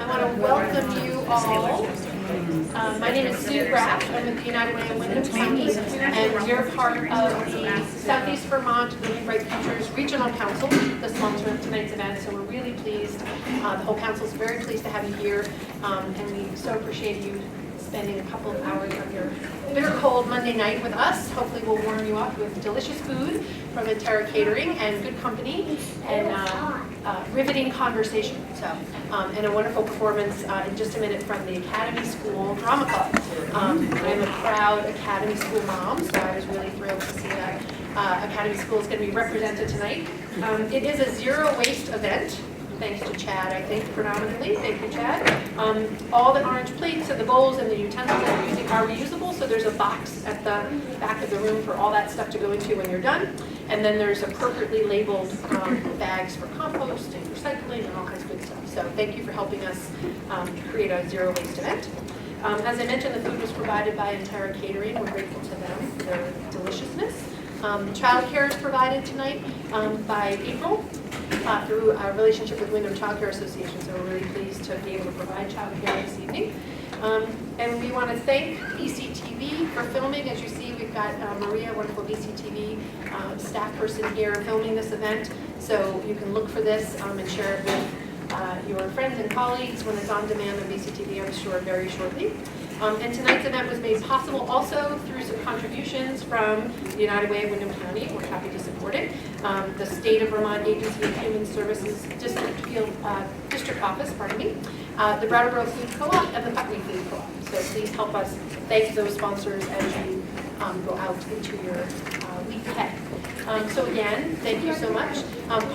I want to welcome you all. My name is Sue Graff. I'm with the United Way of Wyndham County, and we're part of the Southeast Vermont Building Bright Futures Regional Council, the sponsor of tonight's event. So we're really pleased. The whole council is very pleased to have you here, and we so appreciate you spending a couple of hours on your bitter cold Monday night with us. Hopefully we'll warm you up with delicious food from Terra Catering and good company and riveting conversation. So, and a wonderful performance in just a minute from the Academy School Drama Club. I'm a proud Academy School mom, so I was really thrilled to see that Academy School is going to be represented tonight. It is a zero waste event. Thanks to Chad, I think, predominantly. Thank you, Chad. All the orange plates and the bowls and the utensils that we're using are reusable, so there's a box at the back of the room for all that stuff to go into when you're done. And then there's appropriately labeled bags for compost and recycling and all kinds of good stuff. So thank you for helping us create a zero waste event. As I mentioned, the food was provided by Terra Catering. We're grateful to them for their deliciousness. Child care is provided tonight by April. Through our relationship with Wyndham Child Care Association, so we're really pleased to be able to provide child care this evening. And we want to thank BCTV for filming. As you see, we've got Maria, wonderful BCTV staff person here filming this event, so you can look for this and share it with your friends and colleagues when it's on demand on BCTV, I'm sure, very shortly. And tonight's event was made possible also through some contributions from the United Way of Wyndham County. We're happy to support it. The State of Vermont Agency of Human Services District Office, the Brattleboro Food Co-op, and the Putney Food Co-op. So please help us thank those sponsors as you go out into your week ahead. So again, thank you so much.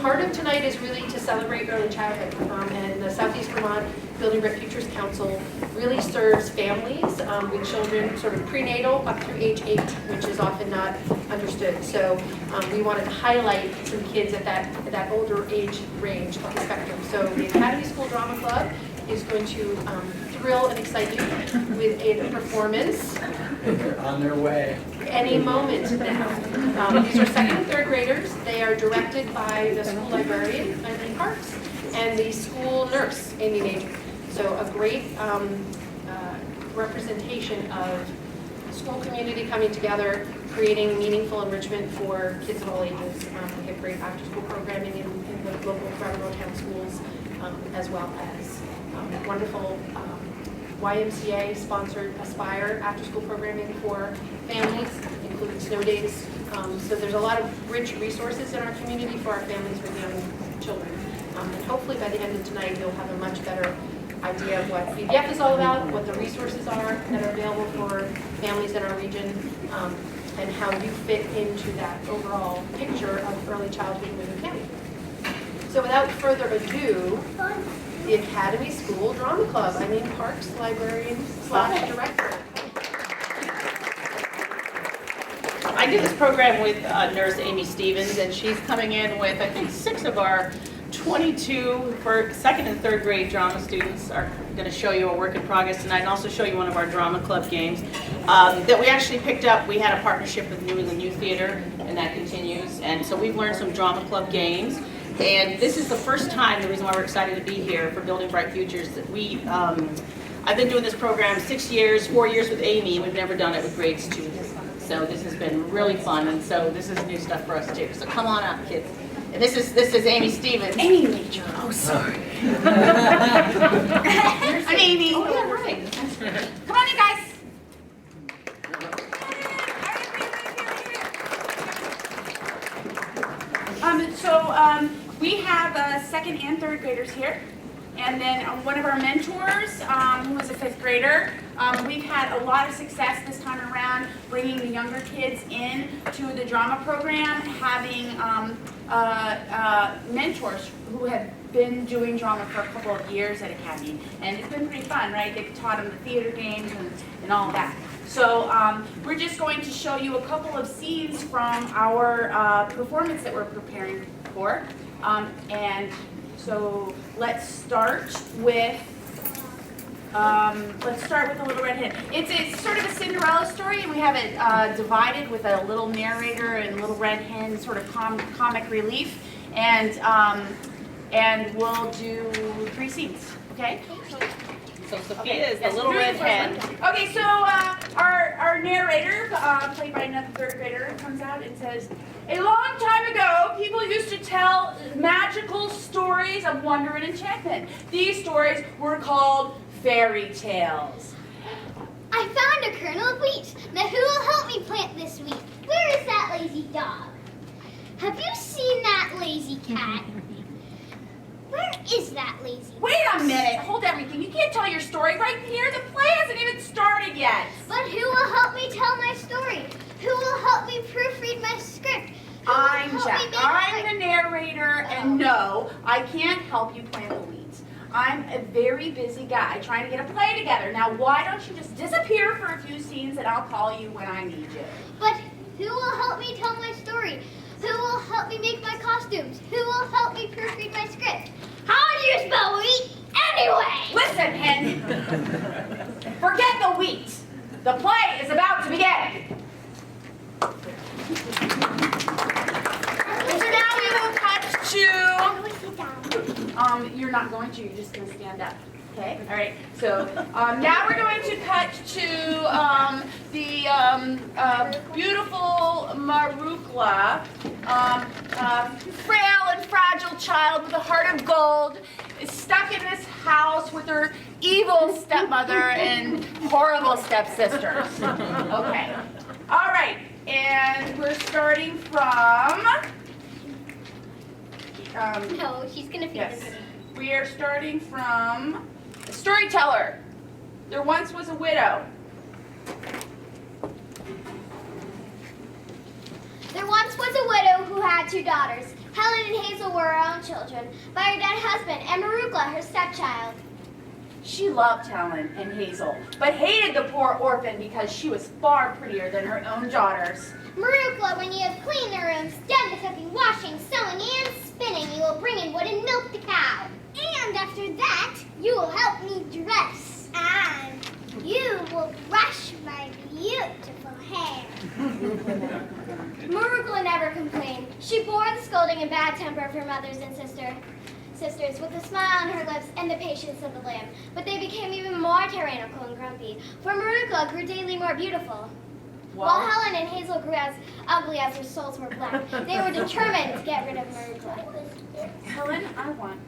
Part of tonight is really to celebrate early childhood, and the Southeast Vermont Building Bright Futures Council really serves families with children sort of prenatal up through age 8, which is often not understood. So we wanted to highlight some kids at that older age range of the spectrum. So the Academy School Drama Club is going to thrill and excite you with a performance. They're on their way. Any moment now. These are second and third graders. They are directed by the school librarian, Eileen Parks, and the school nurse, Amy Major. So a great representation of school community coming together, creating meaningful enrichment for kids of all ages. We have great after-school programming in the local Brattleboro town schools, as well as wonderful YMCA-sponsored Aspire after-school programming for families, including snow days. So there's a lot of rich resources in our community for our families with young children. And hopefully by the end of tonight, you'll have a much better idea of what VBF is all about, what the resources are that are available for families in our region, and how you fit into that overall picture of early childhood in Wyndham County. So without further ado, the Academy School Drama Club. Eileen Parks, librarian / director. I did this program with nurse Amy Stevens, and she's coming in with, I think, 6 of our 22 for second and third grade drama students are going to show you a work in progress tonight, and also show you one of our drama club games that we actually picked up. We had a partnership with New England Youth Theater, and that continues. And so we've learned some drama club games. And this is the first time, the reason why we're excited to be here for Building Bright Futures, that I've been doing this program 6 years, 4 years with Amy, and we've never done it with grade students. So this has been really fun, and so this is new stuff for us too. So come on up, kids. And this is Amy Stevens. Amy Major. Oh, sorry. I'm Amy. Oh, yeah, right. Come on, you guys. We have second and third graders here. And then one of our mentors, who is a 5th grader. We've had a lot of success this time around bringing the younger kids in to the drama program, having mentors who have been doing drama for a couple of years at Academy. And it's been pretty fun, right? They've taught them the theater games and all that. So we're just going to show you a couple of scenes from our performance that we're preparing for. And so let's start with the Little Red Hen. It's sort of a Cinderella story, and we have it divided with a little narrator and Little Red Hen, sort of comic relief, and we'll do 3 scenes. Okay? So Sophia is the little red hen. Okay, so our narrator, played by another third grader, comes out and says, "A long time ago, people used to tell magical stories of wonder and enchantment. These stories were called fairy tales." I found a kernel of wheat. Now who will help me plant this wheat? Where is that lazy dog? Have you seen that lazy cat? Where is that lazy Wait a minute, hold everything. You can't tell your story right here. The play hasn't even started yet. But who will help me tell my story? Who will help me proofread my script? Who will I'm help Jack. me make I'm my- the narrator, and no, I can't help you plant the wheat. I'm a very busy guy trying to get a play together. Now, why don't you just disappear for a few scenes and I'll call you when I need you. But who will help me tell my story? Who will help me make my costumes? Who will help me proofread my script? How do you spell wheat anyway? Listen, hen. Forget the wheat. The play is about to begin. So now we will cut to... How do I sit down? You're not going to, you're just going to stand up. Okay, all right. So now we're going to cut to the beautiful Marukla, frail and fragile child with a heart of gold, is stuck in this house with her evil stepmother and horrible stepsisters. Okay, all right, and we're starting from. No, she's gonna feed Yes. this. We are starting from a storyteller. There once was a widow. There once was a widow who had two daughters. Helen and Hazel were her own children, by her dead husband, and Marukla, her stepchild. She loved Helen and Hazel, but hated the poor orphan because she was far prettier than her own daughters. Marukla, when you have cleaned the rooms, done the cooking, washing, sewing, and spinning, you will bring in wood and milk the cow. And after that, you will help me dress. And you will brush my beautiful hair. Marukla never complained. She bore the scolding and bad temper of her mothers and sisters with a smile on her lips and the patience of the lamb. But they became even more tyrannical and grumpy, for Marukla grew daily more beautiful. While Helen and Hazel grew as ugly as their souls were black, they were determined to get rid of Marukla. Helen, I want.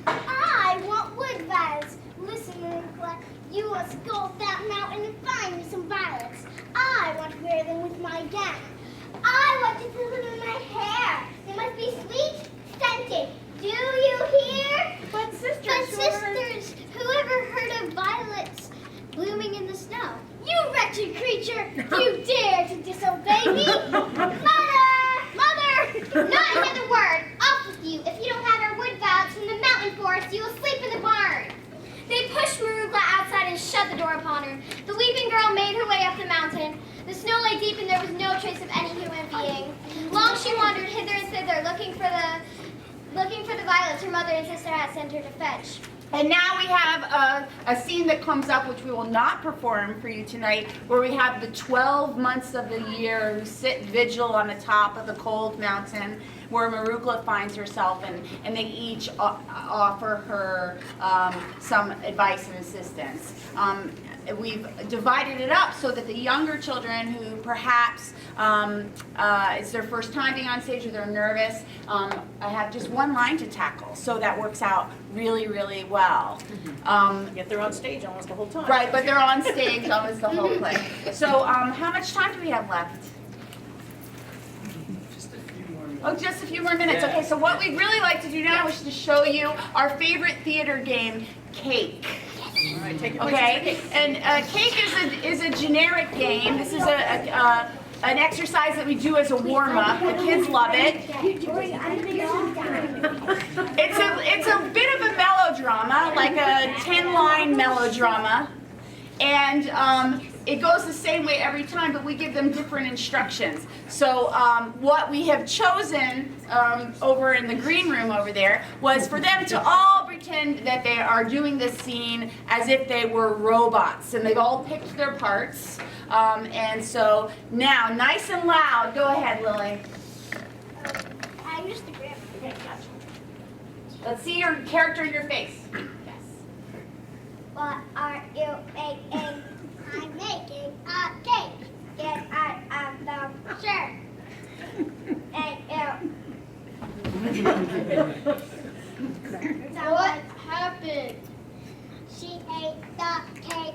I want wood violets. Listen, Marukla, you must go up that mountain and find me some violets. I want to wear them with my gown. I want to put them in my hair. They must be sweet, scented. Do you hear? But sisters, whoever heard of violets blooming in the snow? You wretched creature! You dare to disobey me? Mother! Not another word! Off with you! If you don't have our wood violets from the mountain forest, you will sleep in the barn! They pushed Marukla outside and shut the door upon her. The weeping girl made her way up the mountain. The snow lay deep and there was no trace of any human being. Long she wandered hither and thither, looking for the violets her mother and sister had sent her to fetch. And now we have a scene that comes up, which we will not perform for you tonight, where we have the 12 months of the year who sit vigil on the top of the cold mountain, where Marukla finds herself, and they each offer her some advice and assistance. We've divided it up so that the younger children who perhaps it's their first time being on stage or they're nervous, have just one line to tackle. So that works out really, really well. Yet they're on stage almost the whole time. Right, but they're on stage almost the whole play. So how much time do we have left? Just a few more minutes. Oh, just a few more minutes. Yeah. Okay, so what we'd really like to do now is to show you our favorite theater game, Cake. All right, take your Okay, and Cake is a generic game. This is an exercise that we do as a warm-up. The kids love it. It's a bit of a melodrama, like a 10-line melodrama, and it goes the same way every time, but we give them different instructions. So what we have chosen over in the green room over there was for them to all pretend that they are doing this scene as if they were robots, and they've all picked their parts. And so now, nice and loud, go ahead, Lily. I'm just a grandma. Okay, gotcha. Let's see your character in your face. Yes. What are you making? I'm making a cake. Get out of the shirt. Thank you. What happened? She ate the cake.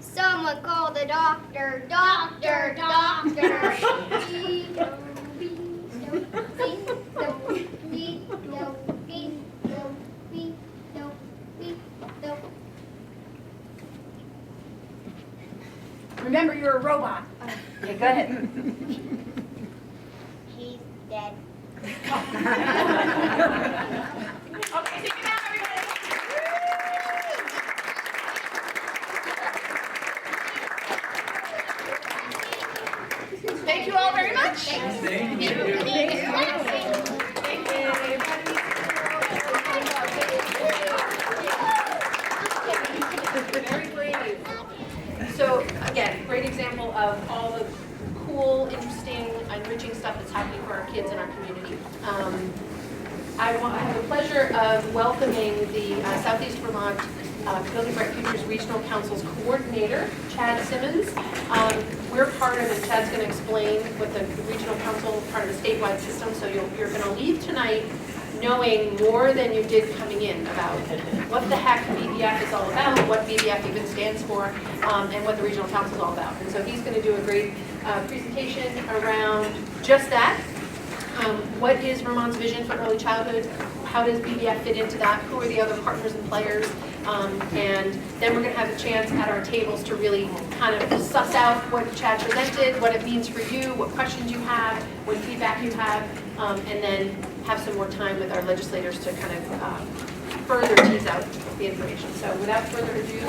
Someone call the doctor. Doctor, doctor. Remember, you're a robot. Okay, go ahead. He's dead. Okay, take it out, everybody. Thank you all very much. Thank you. Very brave. So again, great example of all the cool, interesting, enriching stuff that's happening for our kids in our community. I have the pleasure of welcoming the Southeast Vermont Building Bright Futures Regional Council's coordinator, Chad Simmons. We're part of it. Chad's going to explain what the regional council, part of the statewide system, so you're going to leave tonight knowing more than you did coming in about what the heck BVF is all about, what BVF even stands for, and what the regional council is all about. And so he's going to do a great presentation around just that. What is Vermont's vision for early childhood? How does BVF fit into that? Who are the other partners and players? And then we're going to have a chance at our tables to really kind of suss out what Chad presented, what it means for you, what questions you have, what feedback you have, and then have some more time with our legislators to kind of further tease out the information. So without further ado,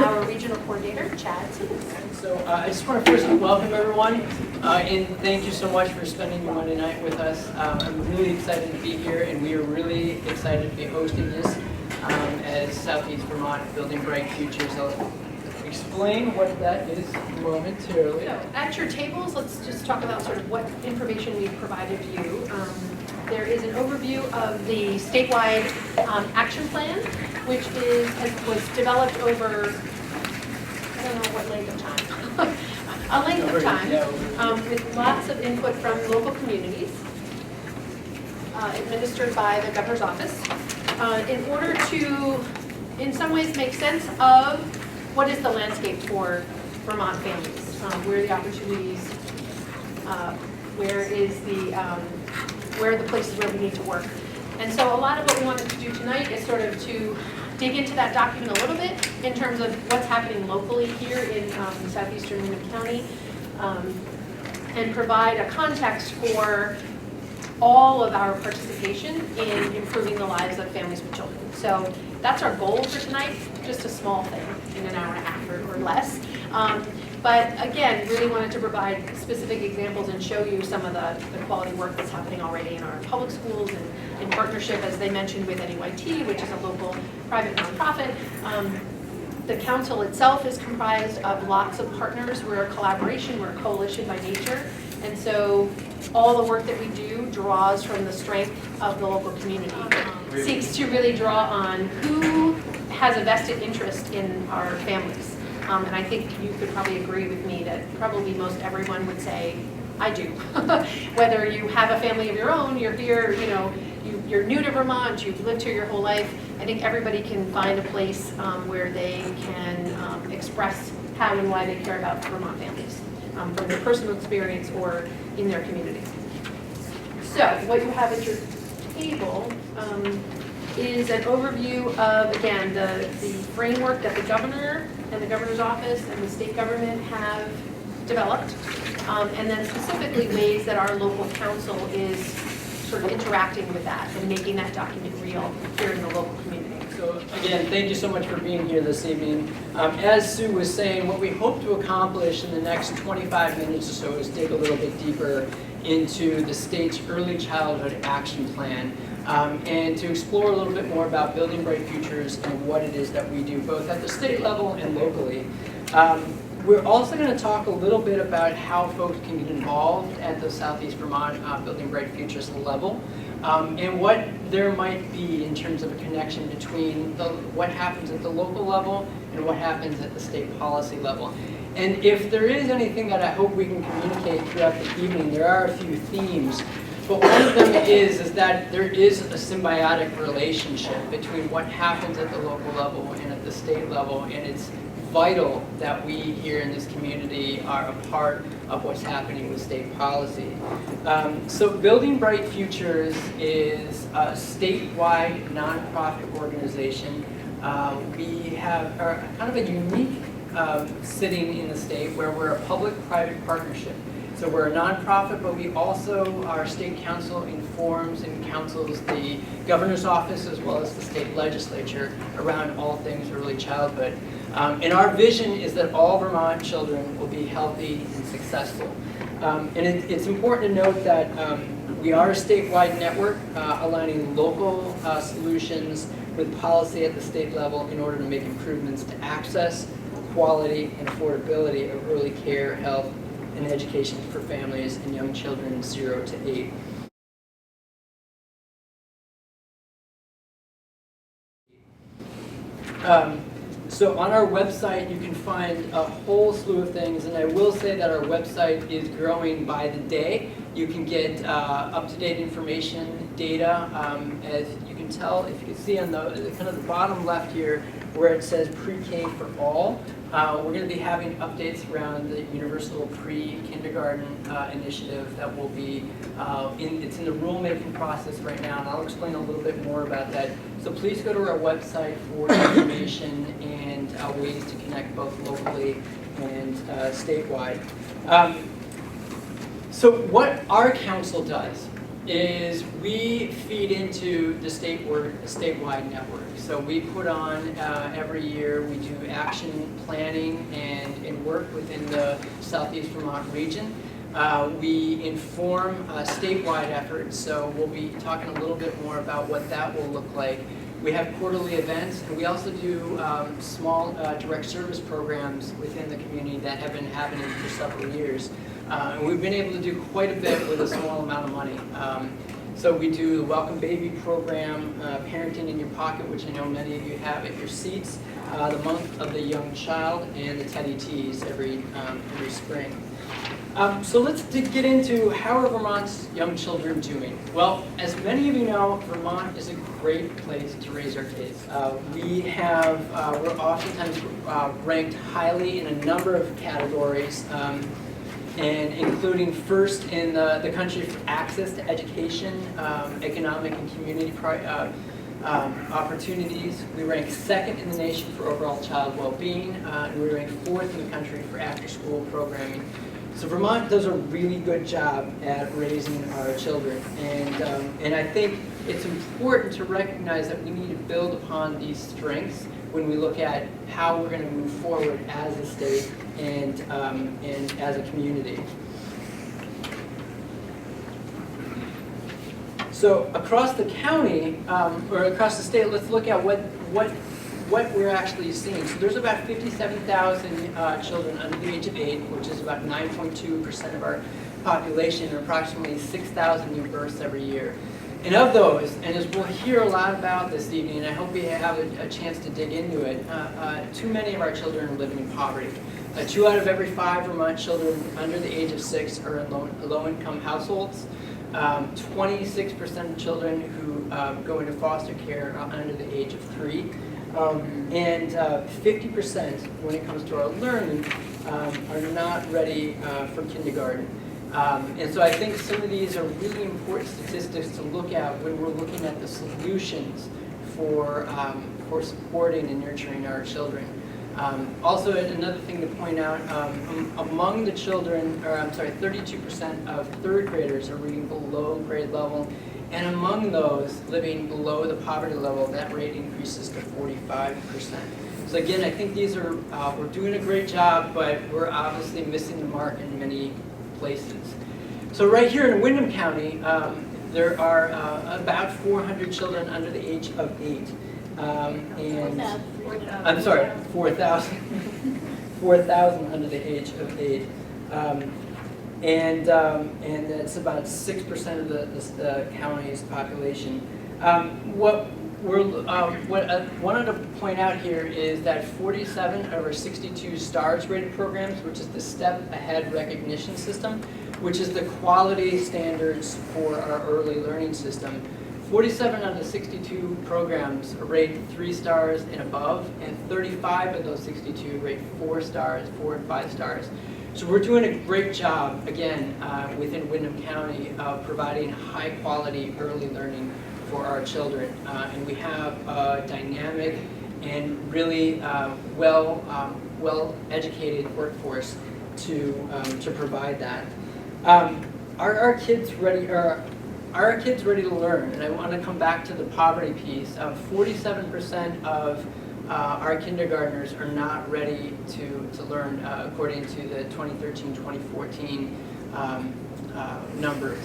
our regional coordinator, Chad Simmons. So I just want to first welcome everyone, and thank you so much for spending your Monday night with us. I'm really excited to be here, and we are really excited to be hosting this as Southeast Vermont Building Bright Futures. I'll explain what that is momentarily. So at your tables, let's just talk about sort of what information we've provided you. There is an overview of the statewide action plan, which was developed over, I don't know what length of time, a length of time, with lots of input from local communities, administered by the governor's office, in order to, in some ways, make sense of what is the landscape for Vermont families, where are the opportunities, where are the places where we need to work. And so a lot of what we wanted to do tonight is sort of to dig into that document a little bit in terms of what's happening locally here in southeastern Vermont County, and provide a context for all of our participation in improving the lives of families with children. So that's our goal for tonight, just a small thing in an hour and a half or less. But again, really wanted to provide specific examples and show you some of the quality work that's happening already in our public schools and in partnership, as they mentioned, with NEYT, which is a local private nonprofit. The council itself is comprised of lots of partners. We're a collaboration, we're a coalition by nature. And so all the work that we do draws from the strength of the local community. Seeks to really draw on who has a vested interest in our families. And I think you could probably agree with me that probably most everyone would say, I do. Whether you have a family of your own, you're here, you're new to Vermont, you've lived here your whole life, I think everybody can find a place where they can express how and why they care about Vermont families, from their personal experience or in their community. So what you have at your table is an overview of, again, the framework that the governor and the governor's office and the state government have developed, and then specifically ways that our local council is sort of interacting with that and making that document real here in the local community. So again, thank you so much for being here this evening. As Sue was saying, what we hope to accomplish in the next 25 minutes or so is dig a little bit deeper into the state's early childhood action plan, and to explore a little bit more about Building Bright Futures and what it is that we do both at the state level and locally. We're also going to talk a little bit about how folks can get involved at the Southeast Vermont Building Bright Futures level. and what there might be in terms of a connection between what happens at the local level and what happens at the state policy level. And if there is anything that I hope we can communicate throughout the evening, there are a few themes. But one of them is that there is a symbiotic relationship between what happens at the local level and at the state level, and it's vital that we here in this community are a part of what's happening with state policy. So Building Bright Futures is a statewide nonprofit organization. We have kind of a unique sitting in the state where we're a public-private partnership. So we're a nonprofit, but we also, our state council informs and counsels the governor's office as well as the state legislature around all things early childhood. And our vision is that all Vermont children will be healthy and successful. And it's important to note that we are a statewide network aligning local solutions with policy at the state level in order to make improvements to access, quality, and affordability of early care, health, and education for families and young children 0 to 8. So on our website, you can find a whole slew of things, and I will say that our website is growing by the day. You can get up-to-date information, data, as you can tell, if you can see on the kind of the bottom left here, where it says pre-K for all. We're going to be having updates around the Universal Pre-Kindergarten initiative that will be, it's in the rulemaking process right now, and I'll explain a little bit more about that. So please go to our website for information and ways to connect both locally and statewide. So what our council does is we feed into the statewide network. So we put on every year, we do action planning and work within the Southeast Vermont region. We inform statewide efforts, so we'll be talking a little bit more about what that will look like. We have quarterly events, and we also do small direct service programs within the community that have been happening for several years. And we've been able to do quite a bit with a small amount of money. So we do the Welcome Baby program, Parenting in Your Pocket, which I know many of you have at your seats, the Month of the Young Child, and the Teddy Teas every spring. So let's get into how are Vermont's young children doing? Well, as many of you know, Vermont is a great place to raise our kids. We're oftentimes ranked highly in a number of categories, and including first in the country for access to education, economic and community opportunities. We rank second in the nation for overall child well-being, and we rank fourth in the country for after-school programming. So Vermont does a really good job at raising our children, and I think it's important to recognize that we need to build upon these strengths when we look at how we're going to move forward as a state and as a community. So across the county, or across the state, let's look at what we're actually seeing. So there's about 57,000 children under the age of 8, which is about 9.2% of our population, and approximately 6,000 new births every year. And of those, and as we'll hear a lot about this evening, and I hope we have a chance to dig into it, too many of our children are living in poverty. 2 out of every 5 Vermont children under the age of 6 are in low-income households. 26% of children who go into foster care are under the age of 3. And 50% when it comes to our learning are not ready for kindergarten. And so I think some of these are really important statistics to look at when we're looking at the solutions for supporting and nurturing our children. Also, another thing to point out, among the children, 32% of third graders are reading below grade level, and among those living below the poverty level, that rate increases to 45%. So again, I think these are, we're doing a great job, but we're obviously missing the mark in many places. So right here in Windham County, there are about 400 children under the age of 8. 4,000 under the age of 8. and that's about 6% of the county's population. What I wanted to point out here is that 47 of our 62 STARS rated programs, which is the Step Ahead Recognition System, which is the quality standards for our early learning system, 47 out of the 62 programs rate 3 stars and above, and 35 of those 62 rate 4 stars, 4 and 5 stars. So we're doing a great job, again, within Windham County of providing high quality early learning for our children. And we have a dynamic and really well-educated workforce to provide that. Are our kids ready to learn? And I want to come back to the poverty piece. 47% of our kindergartners are not ready to learn, according to the 2013-2014 numbers.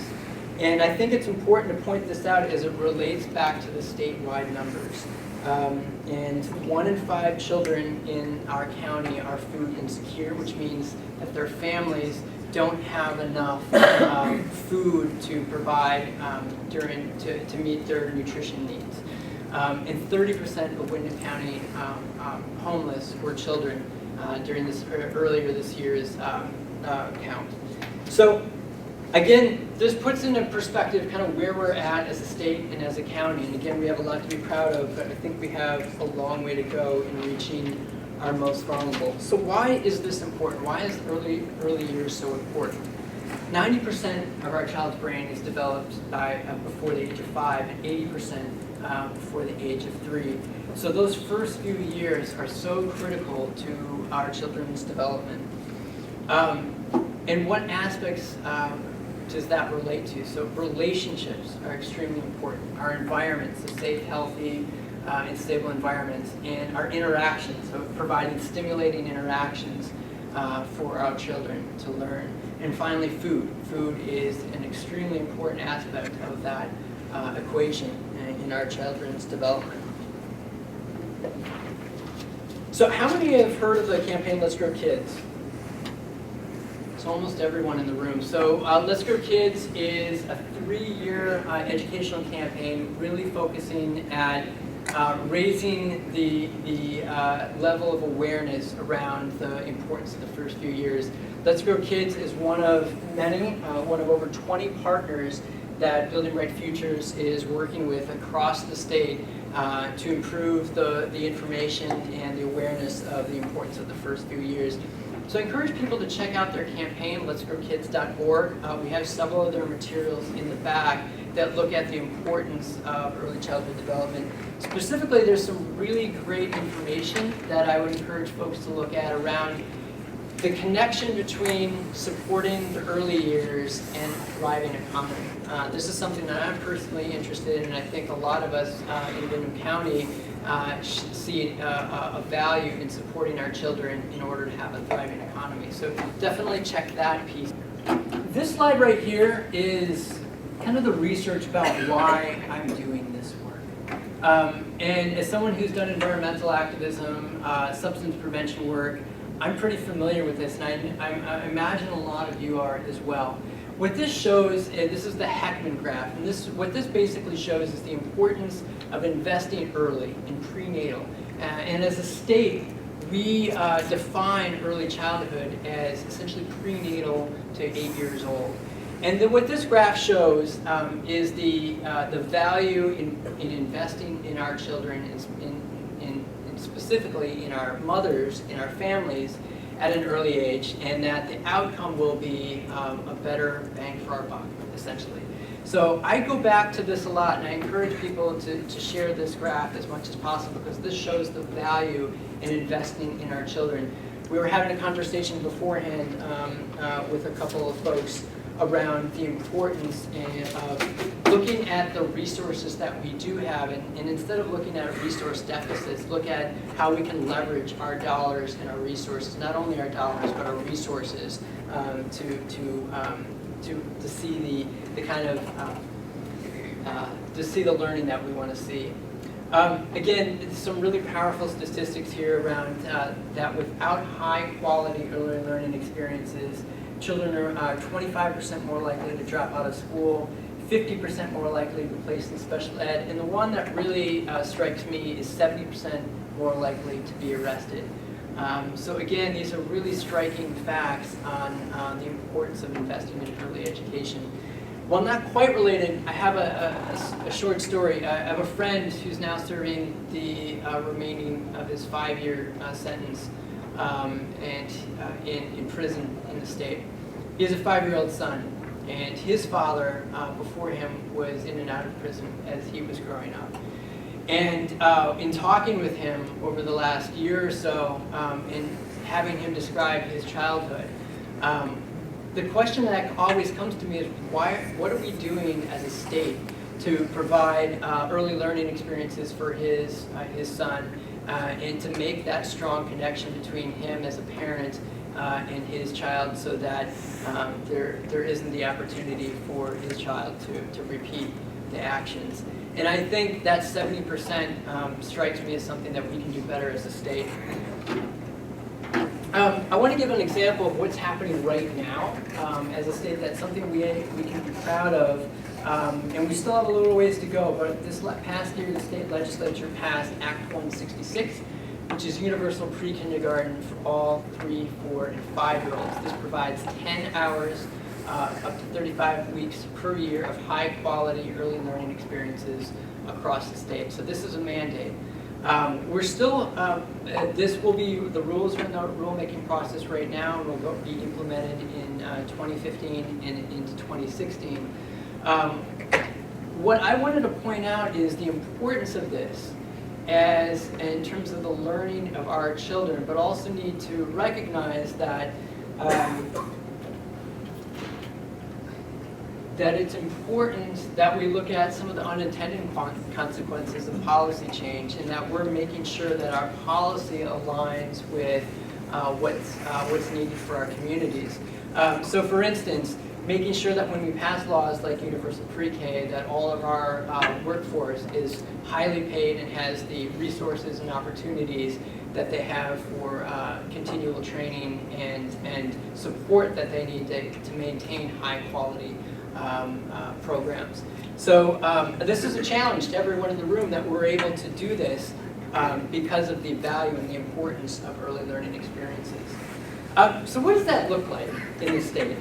And I think it's important to point this out as it relates back to the statewide numbers. And 1 in 5 children in our county are food insecure, which means that their families don't have enough food to provide to meet their nutrition needs. And 30% of Windham County homeless were children during earlier this year's count. So again, this puts into perspective kind of where we're at as a state and as a county. And again, we have a lot to be proud of, but I think we have a long way to go in reaching our most vulnerable. So why is this important? Why is early years so important? 90% of our child's brain is developed before the age of 5, and 80% before the age of 3. So those first few years are so critical to our children's development. And what aspects does that relate to? So relationships are extremely important. Our environments, a safe, healthy, and stable environments, and our interactions, so providing stimulating interactions for our children to learn. And finally, food. Food is an extremely important aspect of that equation in our children's development. So how many have heard of the campaign Let's Grow Kids? So almost everyone in the room. So Let's Grow Kids is a 3-year educational campaign really focusing at raising the level of awareness around the importance of the first few years. Let's Grow Kids is one of many, one of over 20 partners that Building Bright Futures is working with across the state to improve the information and the awareness of the importance of the first few years. So I encourage people to check out their campaign, letsgrowkids.org. We have several of their materials in the back that look at the importance of early childhood development. Specifically, there's some really great information that I would encourage folks to look at around the connection between supporting the early years and a thriving economy. This is something that I'm personally interested in, and I think a lot of us in Windham County see a value in supporting our children in order to have a thriving economy. So definitely check that piece. This slide right here is kind of the research about why I'm doing this work. And as someone who's done environmental activism, substance prevention work, I'm pretty familiar with this, and I imagine a lot of you are as well. What this shows, this is the Heckman graph, and what this basically shows is the importance of investing early in prenatal. And as a state, we define early childhood as essentially prenatal to 8 years old. And then what this graph shows is the value in investing in our children, specifically in our mothers, in our families, at an early age, and that the outcome will be a better bang for our buck, essentially. So I go back to this a lot, and I encourage people to share this graph as much as possible, because this shows the value in investing in our children. We were having a conversation beforehand with a couple of folks around the importance of looking at the resources that we do have, and instead of looking at resource deficits, look at how we can leverage our dollars and our resources, not only our dollars, but our resources to see the kind of to see the learning that we want to see. Again, some really powerful statistics here around that without high quality early learning experiences, children are 25% more likely to drop out of school, 50% more likely to be placed in special ed, and the one that really strikes me is 70% more likely to be arrested. So again, these are really striking facts on the importance of investing in early education. While not quite related, I have a short story. I have a friend who's now serving the remaining of his 5-year sentence in prison in the state. He has a 5-year-old son, and his father before him was in and out of prison as he was growing up. And in talking with him over the last year or so, and having him describe his childhood, the question that always comes to me is, what are we doing as a state to provide early learning experiences for his son, and to make that strong connection between him as a parent and his child, so that there isn't the opportunity for his child to repeat the actions. And I think that 70% strikes me as something that we can do better as a state. I want to give an example of what's happening right now as a state. That's something we can be proud of, and we still have a little ways to go, but this past year the state legislature passed Act 166, which is universal pre-kindergarten for all 3, 4, and 5-year-olds. This provides 10 hours up to 35 weeks per year of high-quality early learning experiences across the state. So this is a mandate. We're still, this will be, the rules are in the rulemaking process right now, and will be implemented in 2015 and into 2016. What I wanted to point out is the importance of this as in terms of the learning of our children, but also need to recognize that that it's important that we look at some of the unintended consequences of policy change, and that we're making sure that our policy aligns with what's needed for our communities. So for instance, making sure that when we pass laws like universal pre-K, that all of our workforce is highly paid and has the resources and opportunities that they have for continual training and support that they need to maintain high quality programs. So this is a challenge to everyone in the room that we're able to do this because of the value and the importance of early learning experiences. So what does that look like in the state?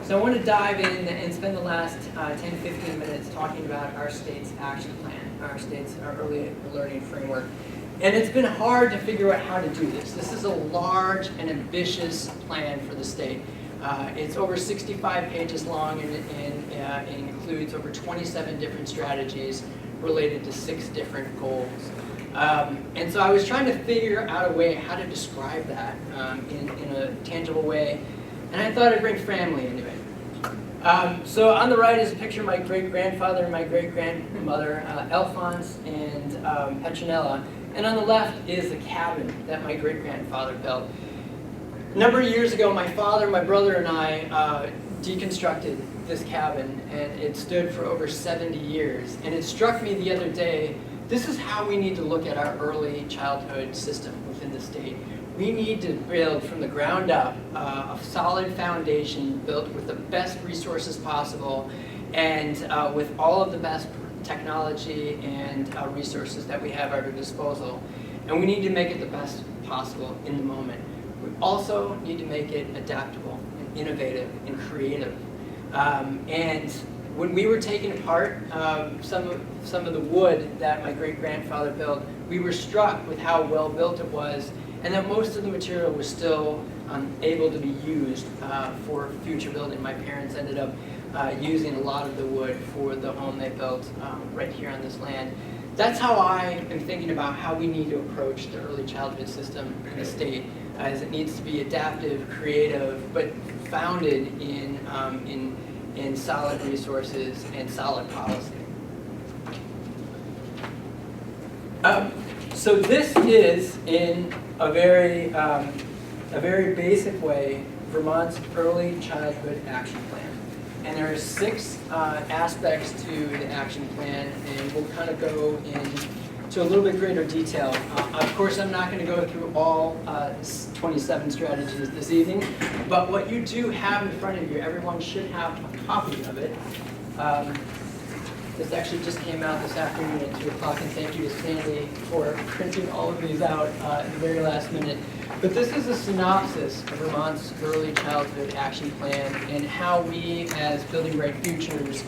So I want to dive in and spend the last 10-15 minutes talking about our state's action plan, our early learning framework. And it's been hard to figure out how to do this. This is a large and ambitious plan for the state. It's over 65 pages long, and it includes over 27 different strategies related to 6 different goals. And so I was trying to figure out a way how to describe that in a tangible way, and I thought I'd bring family into it. So on the right is a picture of my great-grandfather and my great-grandmother, Alphonse and Petronella. And on the left is the cabin that my great-grandfather built. A number of years ago, my father, my brother, and I deconstructed this cabin, and it stood for over 70 years. And it struck me the other day, this is how we need to look at our early childhood system within the state. We need to build from the ground up a solid foundation built with the best resources possible, and with all of the best technology and resources that we have at our disposal. And we need to make it the best possible in the moment. We also need to make it adaptable and innovative and creative. And when we were taking apart some of the wood that my great-grandfather built, we were struck with how well built it was, and that most of the material was still able to be used for future building. My parents ended up using a lot of the wood for the home they built right here on this land. That's how I am thinking about how we need to approach the early childhood system in the state, as it needs to be adaptive, creative, but founded in solid resources and solid policy. So this is, in a very basic way, Vermont's early childhood action plan. And there are 6 aspects to the action plan, and we'll kind of go to a little bit greater detail. Of course, I'm not going to go through all 27 strategies this evening, but what you do have in front of you, everyone should have a copy of it. This actually just came out this afternoon at 2 o'clock, and thank you to Stanley for printing all of these out at the very last minute. But this is a synopsis of Vermont's Early Childhood Action Plan and how we, as Building Bright Futures,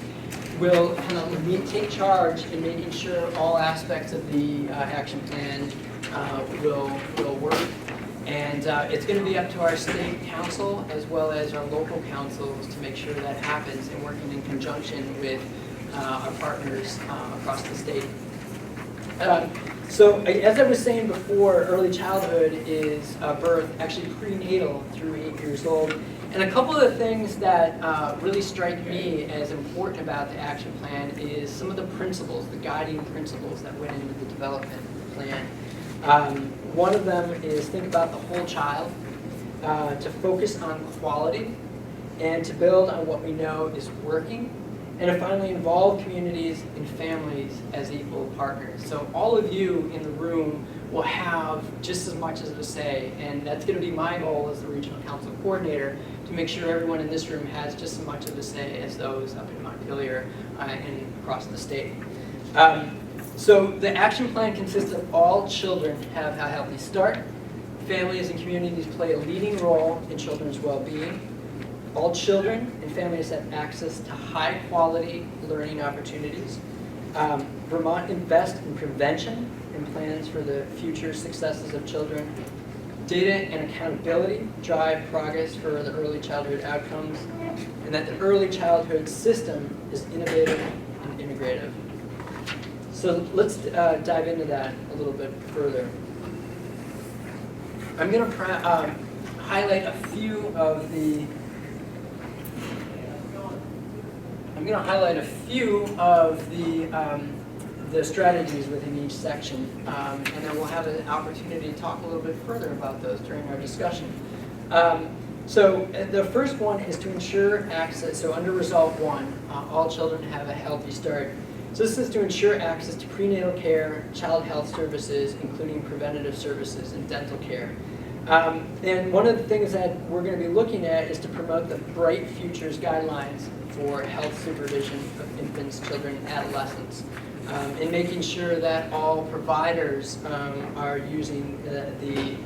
will kind of take charge in making sure all aspects of the action plan will work. And it's going to be up to our state council as well as our local councils to make sure that happens, and working in conjunction with our partners across the state. So as I was saying before, early childhood is birth, actually prenatal through 8 years old. And a couple of the things that really strike me as important about the action plan is some of the principles, the guiding principles that went into the development of the plan. One of them is think about the whole child, to focus on quality, and to build on what we know is working, and to finally involve communities and families as equal partners. So all of you in the room will have just as much as a say, and that's going to be my goal as the regional council coordinator, to make sure everyone in this room has just as much of a say as those up in Montpelier and across the state. So the action plan consists of all children have a healthy start. Families and communities play a leading role in children's well-being. All children and families have access to high-quality learning opportunities. Vermont invests in prevention and plans for the future successes of children. Data and accountability drive progress for the early childhood outcomes, and that the early childhood system is innovative and integrative. So let's dive into that a little bit further. I'm going to highlight a few of the the strategies within each section, and then we'll have an opportunity to talk a little bit further about those during our discussion. So the first one is to ensure access. So under Resolve 1, all children have a healthy start. So this is to ensure access to prenatal care, child health services, including preventative services and dental care. And one of the things that we're going to be looking at is to promote the Bright Futures guidelines for health supervision of infants, children, and adolescents, and making sure that all providers are using the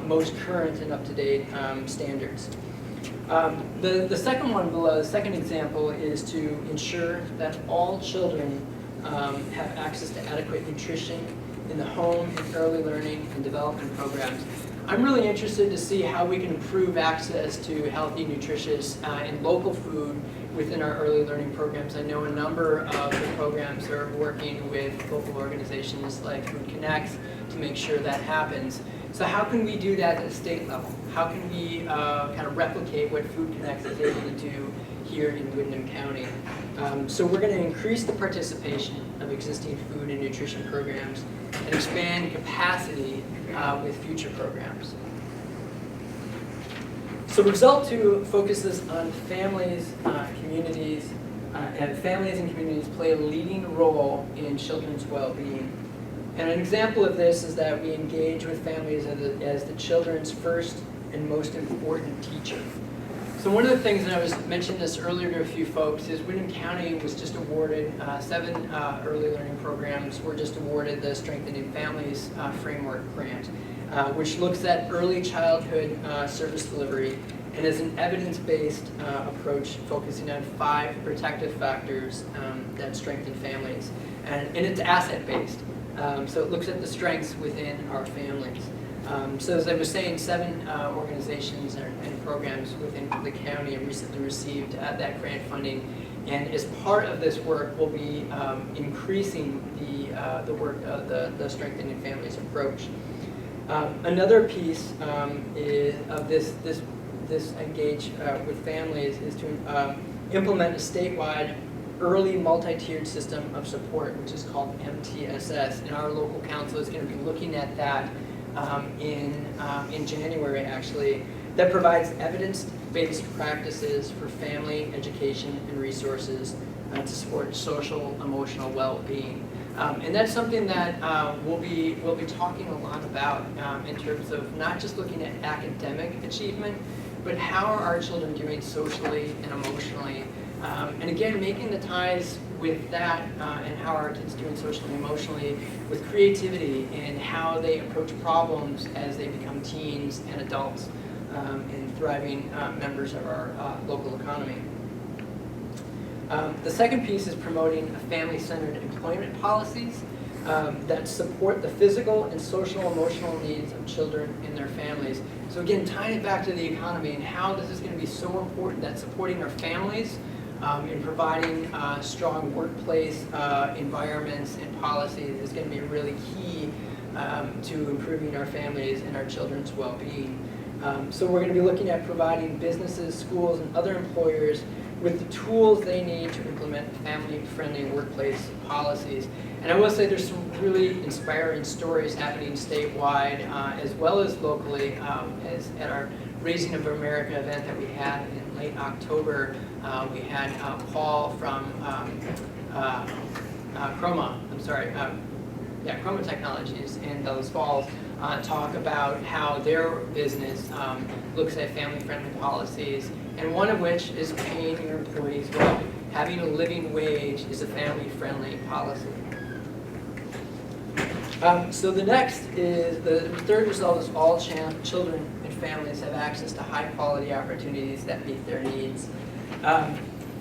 most current and up-to-date standards. The second one below, the second example, is to ensure that all children have access to adequate nutrition in the home and early learning and development programs. I'm really interested to see how we can improve access to healthy, nutritious, and local food within our early learning programs. I know a number of the programs are working with local organizations like Food Connects to make sure that happens. So how can we do that at the state level? How can we kind of replicate what Food Connects is able to do here in Windham County? So we're going to increase the participation of existing food and nutrition programs and expand capacity with future programs. So Result 2 focuses on families, communities, and families and communities play a leading role in children's well-being. And an example of this is that we engage with families as the children's first and most important teacher. So one of the things, and I was mentioning this earlier to a few folks, is Windham County was just awarded 7 early learning programs were just awarded the Strengthening Families Framework Grant, which looks at early childhood service delivery and is an evidence-based approach focusing on 5 protective factors that strengthen families. And it's asset-based. So it looks at the strengths within our families. So as I was saying, 7 organizations and programs within the county have recently received that grant funding. And as part of this work, we'll be increasing the work of the Strengthening Families approach. Another piece of this engage with families is to implement a statewide early multi-tiered system of support, which is called MTSS, and our local council is going to be looking at that in January, actually, that provides evidence-based practices for family education and resources to support social emotional well-being. And that's something that we'll be talking a lot about in terms of not just looking at academic achievement, but how are our children doing socially and emotionally. And again, making the ties with that and how are our kids doing socially and emotionally with creativity and how they approach problems as they become teens and adults and thriving members of our local economy. The second piece is promoting family-centered employment policies that support the physical and social emotional needs of children and their families. So again, tying it back to the economy and how this is going to be so important that supporting our families in providing strong workplace environments and policies is going to be really key to improving our families and our children's well-being. So we're going to be looking at providing businesses, schools, and other employers with the tools they need to implement family-friendly workplace policies. And I will say there's some really inspiring stories happening statewide as well as locally. As at our Raising of America event that we had in late October, we had Paul from Chroma Technologies in Dulles Falls talk about how their business looks at family-friendly policies, and one of which is paying your employees well. Having a living wage is a family-friendly policy. So the next is, the third result is all children and families have access to high-quality opportunities that meet their needs. And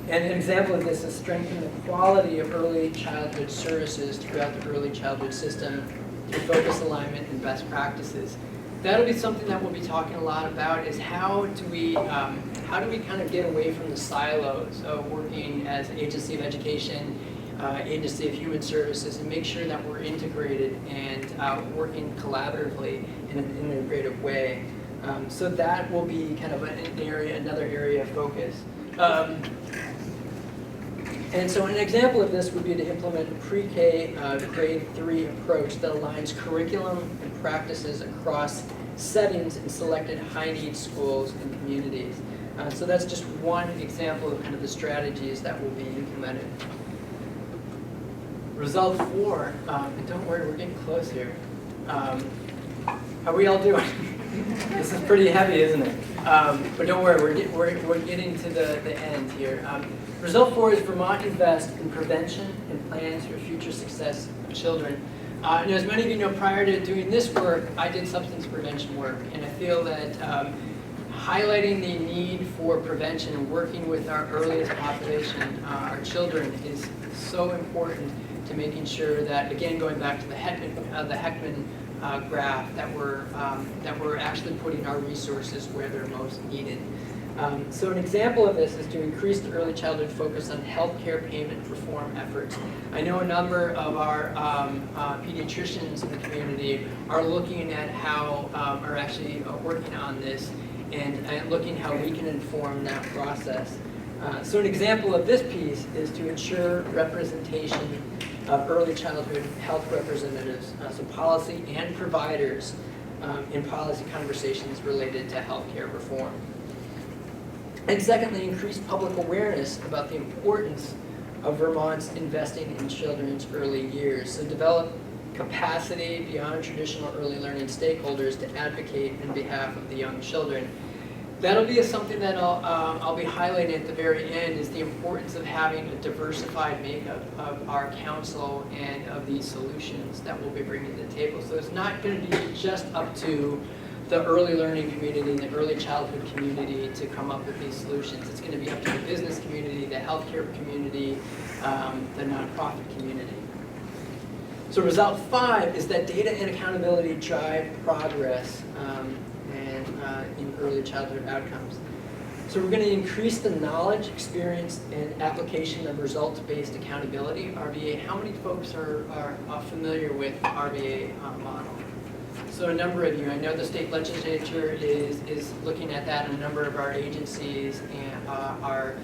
an example of this is strengthening the quality of early childhood services throughout the early childhood system through focus alignment and best practices. That'll be something that we'll be talking a lot about, is how do we kind of get away from the silos of working as an agency of education, agency of human services, and make sure that we're integrated and working collaboratively in an integrative way. So that will be kind of another area of focus. And so an example of this would be to implement a pre-K grade 3 approach that aligns curriculum and practices across settings in selected high-need schools and communities. So that's just one example of kind of the strategies that will be implemented. Result 4, and don't worry, we're getting close here. How are we all doing? This is pretty heavy, isn't it? But don't worry, we're getting to the end here. Result 4 is Vermont invest in prevention and plans for future success of children. As many of you know, prior to doing this work, I did substance prevention work, and I feel that highlighting the need for prevention and working with our earliest population, our children, is so important to making sure that, again, going back to the Heckman graph, that we're actually putting our resources where they're most needed. So an example of this is to increase the early childhood focus on healthcare payment reform efforts. I know a number of our pediatricians in the community are looking at how, are actually working on this and looking how we can inform that process. So an example of this piece is to ensure representation of early childhood health representatives, so policy and providers in policy conversations related to healthcare reform. And secondly, increase public awareness about the importance of Vermont's investing in children's early years. So develop capacity beyond traditional early learning stakeholders to advocate on behalf of the young children. That'll be something that I'll be highlighting at the very end, is the importance of having a diversified makeup of our council and of these solutions that we'll be bringing to the table. So it's not going to be just up to the early learning community, the early childhood community to come up with these solutions. It's going to be up to the business community, the healthcare community, the nonprofit community. So result 5 is that data and accountability drive progress in early childhood outcomes. So we're going to increase the knowledge, experience, and application of results-based accountability, RBA. How many folks are familiar with the RBA model? So a number of you. I know the state legislature is looking at that, and a number of our agencies and are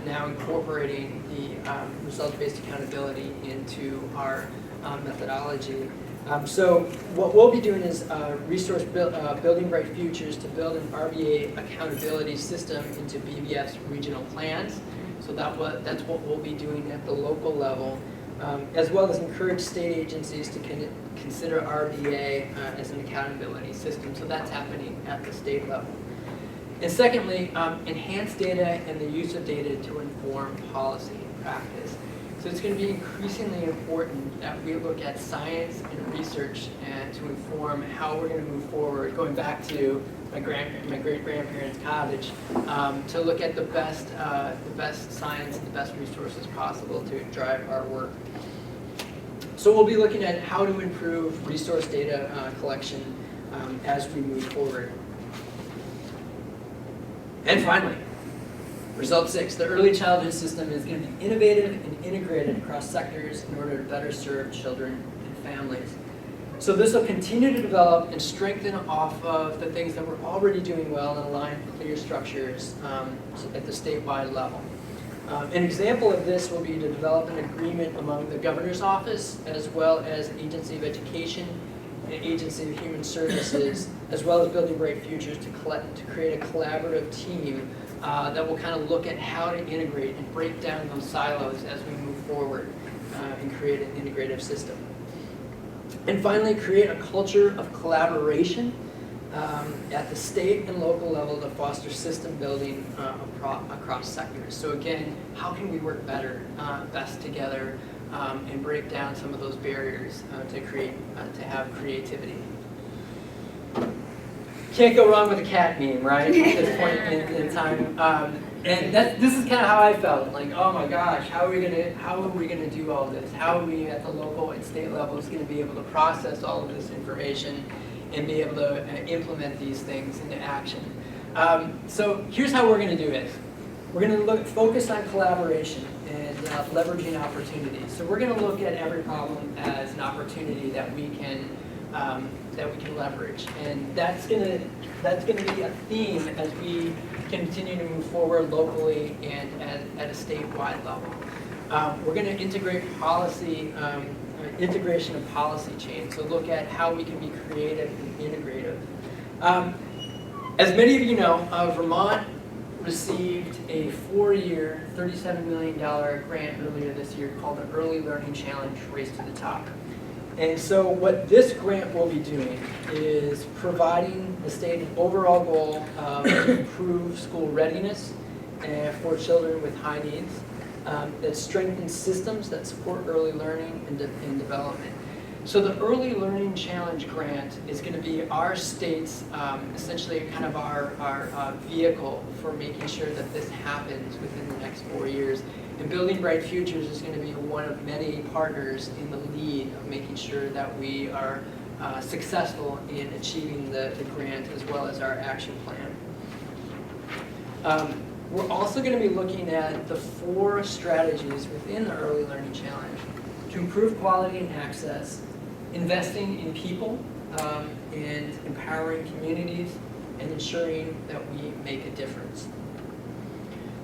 now incorporating the results-based accountability into our methodology. So what we'll be doing is building bright futures to build an RBA accountability system into BVF's regional plans. So that's what we'll be doing at the local level. as well as encourage state agencies to consider RBA as an accountability system. So that's happening at the state level. And secondly, enhance data and the use of data to inform policy and practice. So it's going to be increasingly important that we look at science and research and to inform how we're going to move forward, going back to my great-grandparents' cottage, to look at the best science and the best resources possible to drive our work. So we'll be looking at how to improve resource data collection as we move forward. And finally, result 6, the early childhood system is going to be innovative and integrated across sectors in order to better serve children and families. So this will continue to develop and strengthen off of the things that we're already doing well and align clear structures at the statewide level. An example of this will be to develop an agreement among the governor's office as well as the Agency of Education and Agency of Human Services, as well as Building Bright Futures, to create a collaborative team that will kind of look at how to integrate and break down those silos as we move forward and create an integrative system. And finally, create a culture of collaboration at the state and local level to foster system building across sectors. So again, how can we work best together and break down some of those barriers to have creativity? Can't go wrong with a cat meme, right? At this point in time, and this is kind of how I felt. Like, oh my gosh, how are we gonna do all this? How are we at the local and state levels going to be able to process all of this information and be able to implement these things into action? So here's how we're going to do it. We're going to focus on collaboration and leveraging opportunities. So we're going to look at every problem as an opportunity that we can leverage, and that's going to be a theme as we continue to move forward locally and at a statewide level. We're going to integrate policy, integration of policy chains. So look at how we can be creative and integrative. As many of you know, Vermont received a 4-year, $37 million grant earlier this year called the Early Learning Challenge Race to the Top. And so what this grant will be doing is providing the state an overall goal to improve school readiness for children with high needs, that strengthens systems that support early learning and development. So the Early Learning Challenge grant is going to be our state's, essentially kind of our vehicle for making sure that this happens within the next 4 years. And Building Bright Futures is going to be one of many partners in the lead of making sure that we are successful in achieving the grant as well as our action plan. We're also going to be looking at the 4 strategies within the Early Learning Challenge to improve quality and access, investing in people and empowering communities, and ensuring that we make a difference.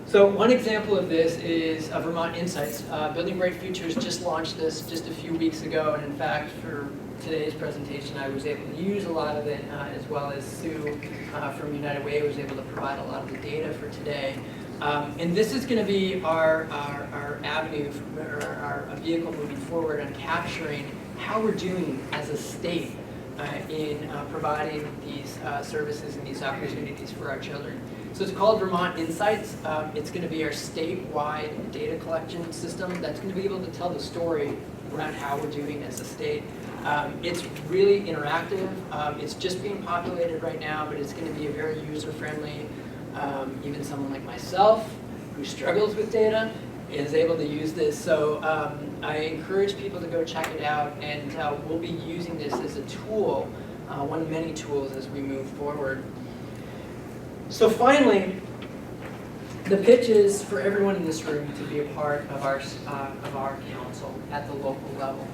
So one example of this is Vermont Insights. Building Bright Futures just launched this just a few weeks ago, and in fact, for today's presentation, I was able to use a lot of it, as well as Sue from United Way was able to provide a lot of the data for today. And this is going to be our avenue, or our vehicle moving forward on capturing how we're doing as a state in providing these services and these opportunities for our children. So it's called Vermont Insights. It's going to be our statewide data collection system that's going to be able to tell the story around how we're doing as a state. It's really interactive. It's just being populated right now, but it's going to be a very user-friendly. Even someone like myself who struggles with data is able to use this. So I encourage people to go check it out, and we'll be using this as a tool, one of many tools as we move forward. So finally, the pitch is for everyone in this room to be a part of our council at the local level.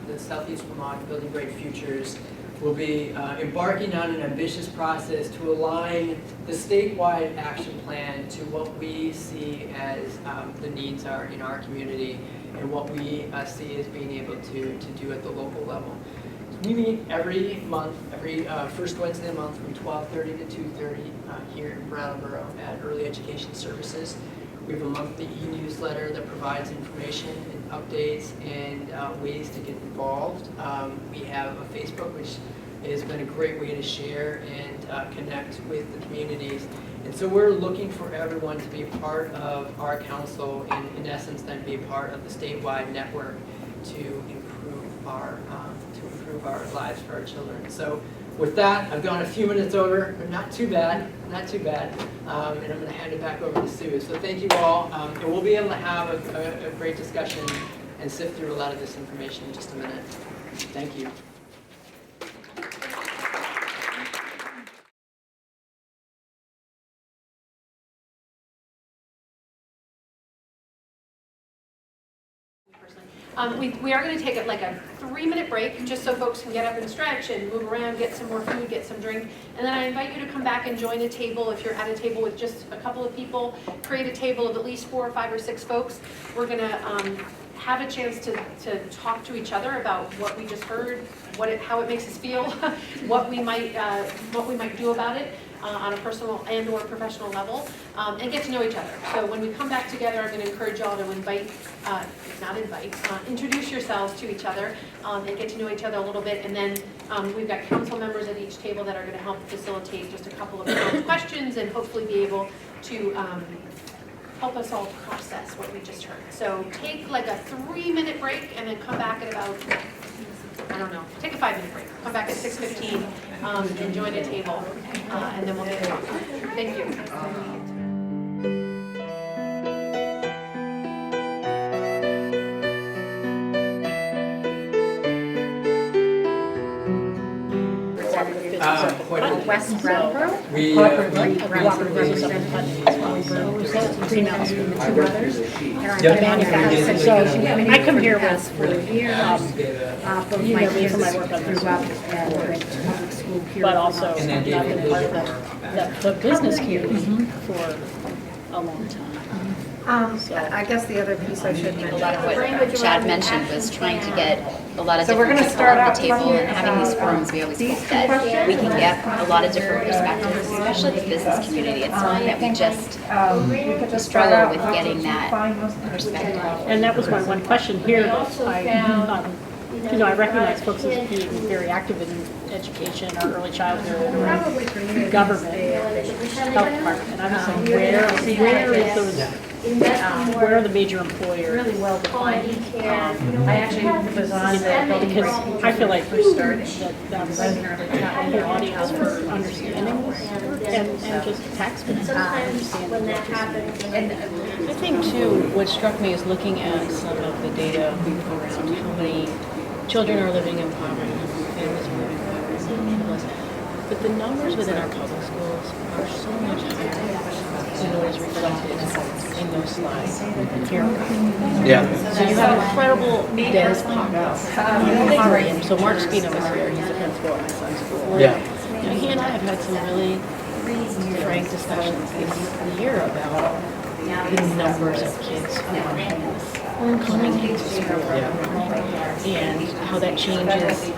The Southeast Vermont Building Bright Futures will be embarking on an ambitious process to align the statewide action plan to what we see as the needs are in our community and what we see as being able to do at the local level. We meet every month, every first Wednesday of the month from 12:30 to 2:30 here in Brattleboro at Early Education Services. We have a monthly e-newsletter that provides information and updates and ways to get involved. We have a Facebook, which has been a great way to share and connect with the communities. And so we're looking for everyone to be a part of our council and in essence then be a part of the statewide network to improve our lives for our children. So with that, I've gone a few minutes over, but not too bad, not too bad. And I'm going to hand it back over to Sue. So thank you all, and we'll be able to have a great discussion and sift through a lot of this information in just a minute. Thank you. We are going to take it like a 3-minute break, just so folks can get up and stretch and move around, get some more food, get some drink. And then I invite you to come back and join a table. If you're at a table with just a couple of people, create a table of at least 4 or 5 or 6 folks. We're going to have a chance to talk to each other about what we just heard, how it makes us feel, what we might do about it. On a personal and or professional level, and get to know each other. So when we come back together, I'm going to encourage y'all to introduce yourselves to each other and get to know each other a little bit. And then we've got council members at each table that are going to help facilitate just a couple of questions and hopefully be able to help us all process what we just heard. So take like a 3-minute break and then come back at about, I don't know, take a 5-minute break. Come back at 6:15 and join a table, and then we'll get to talk. Thank you. West Brattleboro? We I come here once for a year. Both my kids grew up and went to public school period. But also, I've been part of the business community for a long time. I guess the other piece I should mention. A lot of what Chad mentioned was trying to get a lot of So we're different gonna people start at out the table here. and having these forums, we always hope that we can get a lot of different perspectives, especially the business community. It's one that we just struggle with getting that perspective. And that was my one question here. I recognize folks as being very active in education or early childhood or government, health department. And I'm saying, where are the major employers? Really well defined. I actually was on Because I feel like that's a whole audience for understanding and just taxpayers understanding. I think too, what struck me is looking at some of the data around how many children are living in poverty, families are living in poverty, but the numbers within our public schools are so much higher than what is reflected in those slides here. Yeah. So you have incredible dense pockets of poverty, and so Mark Spina was here, he's the principal at my son's school. Yeah. He and I have had some really frank discussions this year about the numbers of kids who are homeless coming into school and how that changes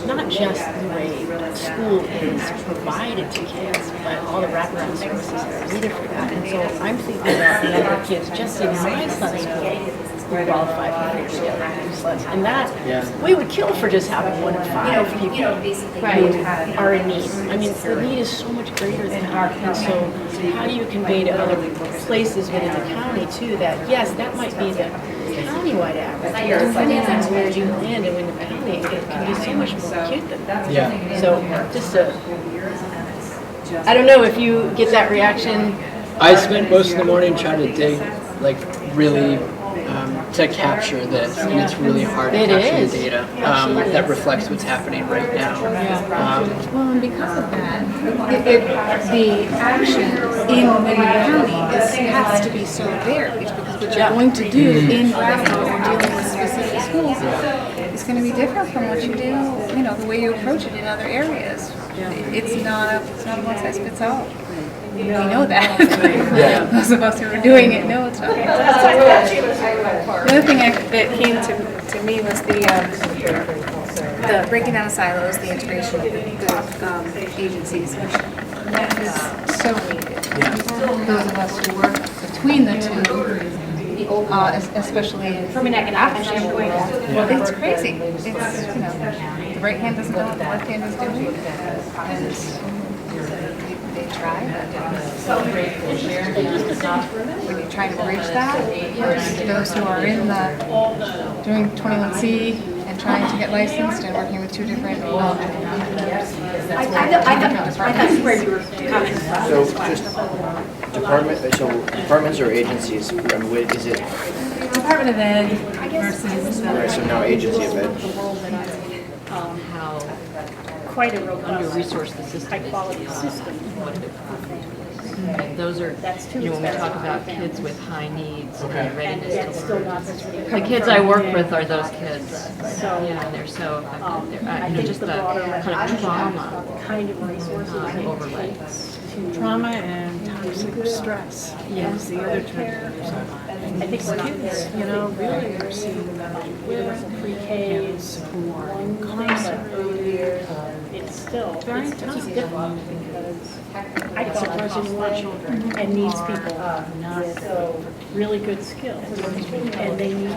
not just the way school is provided to kids, but all the wraparound services that are needed for that. And so I'm thinking about the number of kids just in my son's school who qualify for PhD, and that we would kill for just having 1 to 5 people who are in need. I mean, the need is so much greater than that. And so how do you convey to other places within the county too that yes, that might be the countywide average, but depending on where you land and in the county, it can be so much more acute than that. Yeah. So just I don't know if you get that reaction. I spent most of the morning trying to dig, like, really to capture this, and it's really hard to capture the data that reflects what's happening right now. Well, and because of that, the action in the county has to be so varied, because what you're going to do in Brattleboro when dealing with specific schools is going to be different from what you do, the way you approach it in other areas. It's not a one-size-fits-all. We know that. Those of us who are doing it know it's not. The other thing that came to me was the breaking down of silos, the integration of the agencies, which is so needed. those of us who work between the two, especially from an economic standpoint, it's crazy. It's, the right hand doesn't know what the left hand is doing. And they try. When you try to bridge that, those who are in doing 21C and trying to get licensed and working with two different That's where you were coming from. So just departments or agencies, I mean, what is it? Department of Ed versus Right, so now agency of ed. How Quite a robust, under-resourced the system is. high-quality system. And those are, you know, when we talk about kids with high needs and And readiness yet to still learn. not this The kids I work with are those kids. So, Yeah, they're so effective. They're, I you know, think just the the broader kind of trauma kind of resources it overlay. takes to Trauma and toxic stress is the other term. I think we're not there. You know, really we're seeing Universal pre-K is one thing, but earlier, it's still, Very it's tough. difficult because I get surprisingly a lot of children and needs people with really good skills, and they need,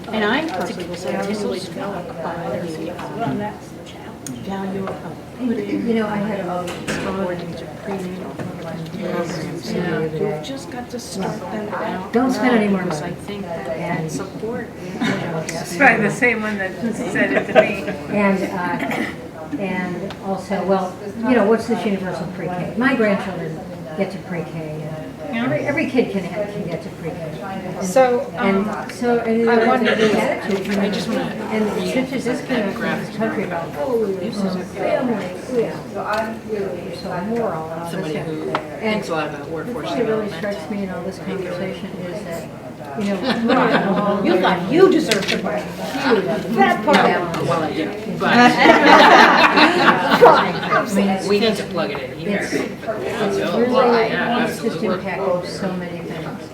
And I personally will say I was so continually struck develop by their the skills. Well, that's the challenge. value of putting, You know, I had a into prenatal programs. You know, you've just got to start them out. Don't spend any more Because money. I think that support. Right, the same one that said it to me. And also, well, you know, what's this universal pre-K? My grandchildren get to pre-K. Every kid can get to pre-K. So, And I wonder- the attitude, you know, and since there's this kind of this country about, oh, you're so family, you're so moral, and all this somebody stuff. who And thinks a lot about workforce what really development. strikes me in all this conversation is that, you know, You thought you deserved to break. That part. Well, I do, but we need to plug it in here. It's really, Yeah, it's just absolutely. impacting so many things.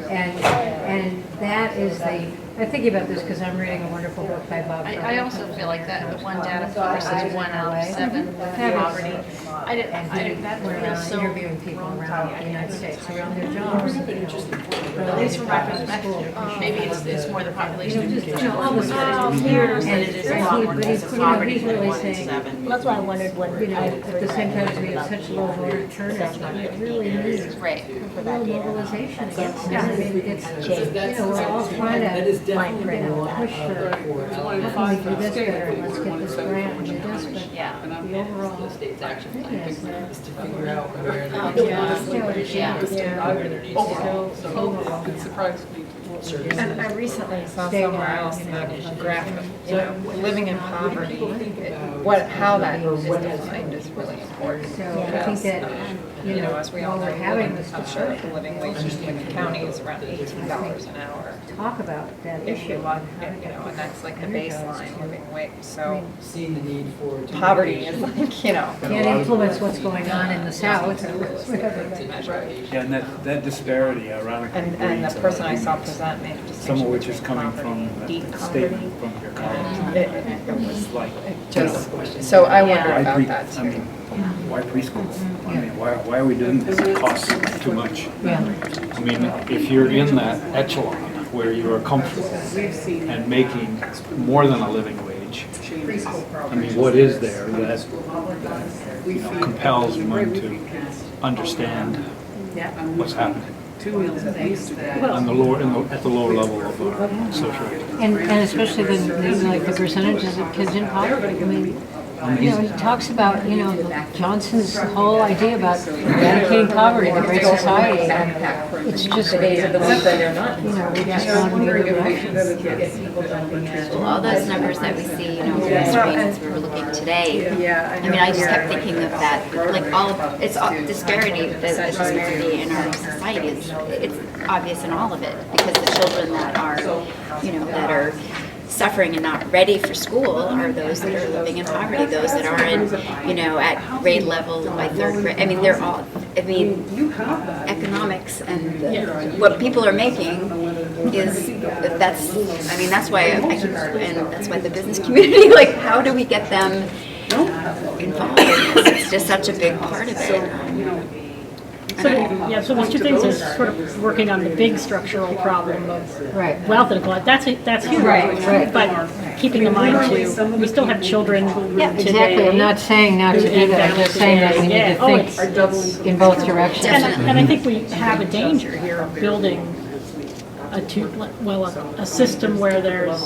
And that is I'm thinking about this because I'm reading a wonderful book by Bob. I also feel like that, the one data point says 1 out of 7 poverty. That We're feels so interviewing people around the United States, around their jobs. At least from my perspective, maybe it's more the population. You know, all this Years than And it is a lot more but because he's, of you know, poverty he's than really 1 in saying, 7. That's why I wondered when. you know, at the same time as we have such low voter turnout, it really needs Right. real mobilization against it. I mean, it's, you know, we're all trying to push for, how can we do this better, and let's get this grant and do this, but Yeah. the overall The state's action plan thing is is to figure out where Yeah. overall, it surprised me. And I recently saw Stay somewhere down, else you know, that graphic, you know, living in poverty, how that is defined is really important. So I think that, You know, as we all while know, we're having this I'm sure the discussion, living wage in the county is around $18 an hour. talk about that If issue. you look, you know, and that's like the baseline living wage, so Seeing the need for. poverty is like, you know. Can't influence what's going on in the South. Yeah, and that disparity, ironically, And the person I saw present made a some distinction of which is between coming poverty from and deep a poverty. statement from your college. It was It's like, just, so I wonder why about that I mean, too. why preschool? I mean, why are we doing this? It costs too much. I mean, if you're in that echelon where you are comfortable and making more than a living wage, I mean, what is there that you know, compels one to understand what's happening on the lower, at the lower level of our social. And especially the percentages of kids in poverty. I mean, you know, he talks about, you know, Johnson's whole idea about eradicating poverty, the Great Society. And it's just, you know, we just want to move in Well, all those numbers that we see, you know, on the screen as we were looking today, I mean, I just kept thinking of that, like it's all disparity, the disparity in our society is, it's obvious in all of it, because the children that are, you know, that are suffering and not ready for school are those that are living in poverty, those that aren't, you know, at grade level by 3rd grade. I mean, they're all, I mean, economics and what people are making is, that's, I mean, that's why I keep, and that's why the business community, like, how do we get them involved in this? It's just such a big part of it. So there's two things, there's sort of working on the big structural problem of Right. wealth inequality, that's huge. Right. But keeping in mind too, we still have children who Yeah, today. exactly. I'm not saying not to do that. I'm just saying that we need to think in both directions. And I think we have a danger here of building a system where there's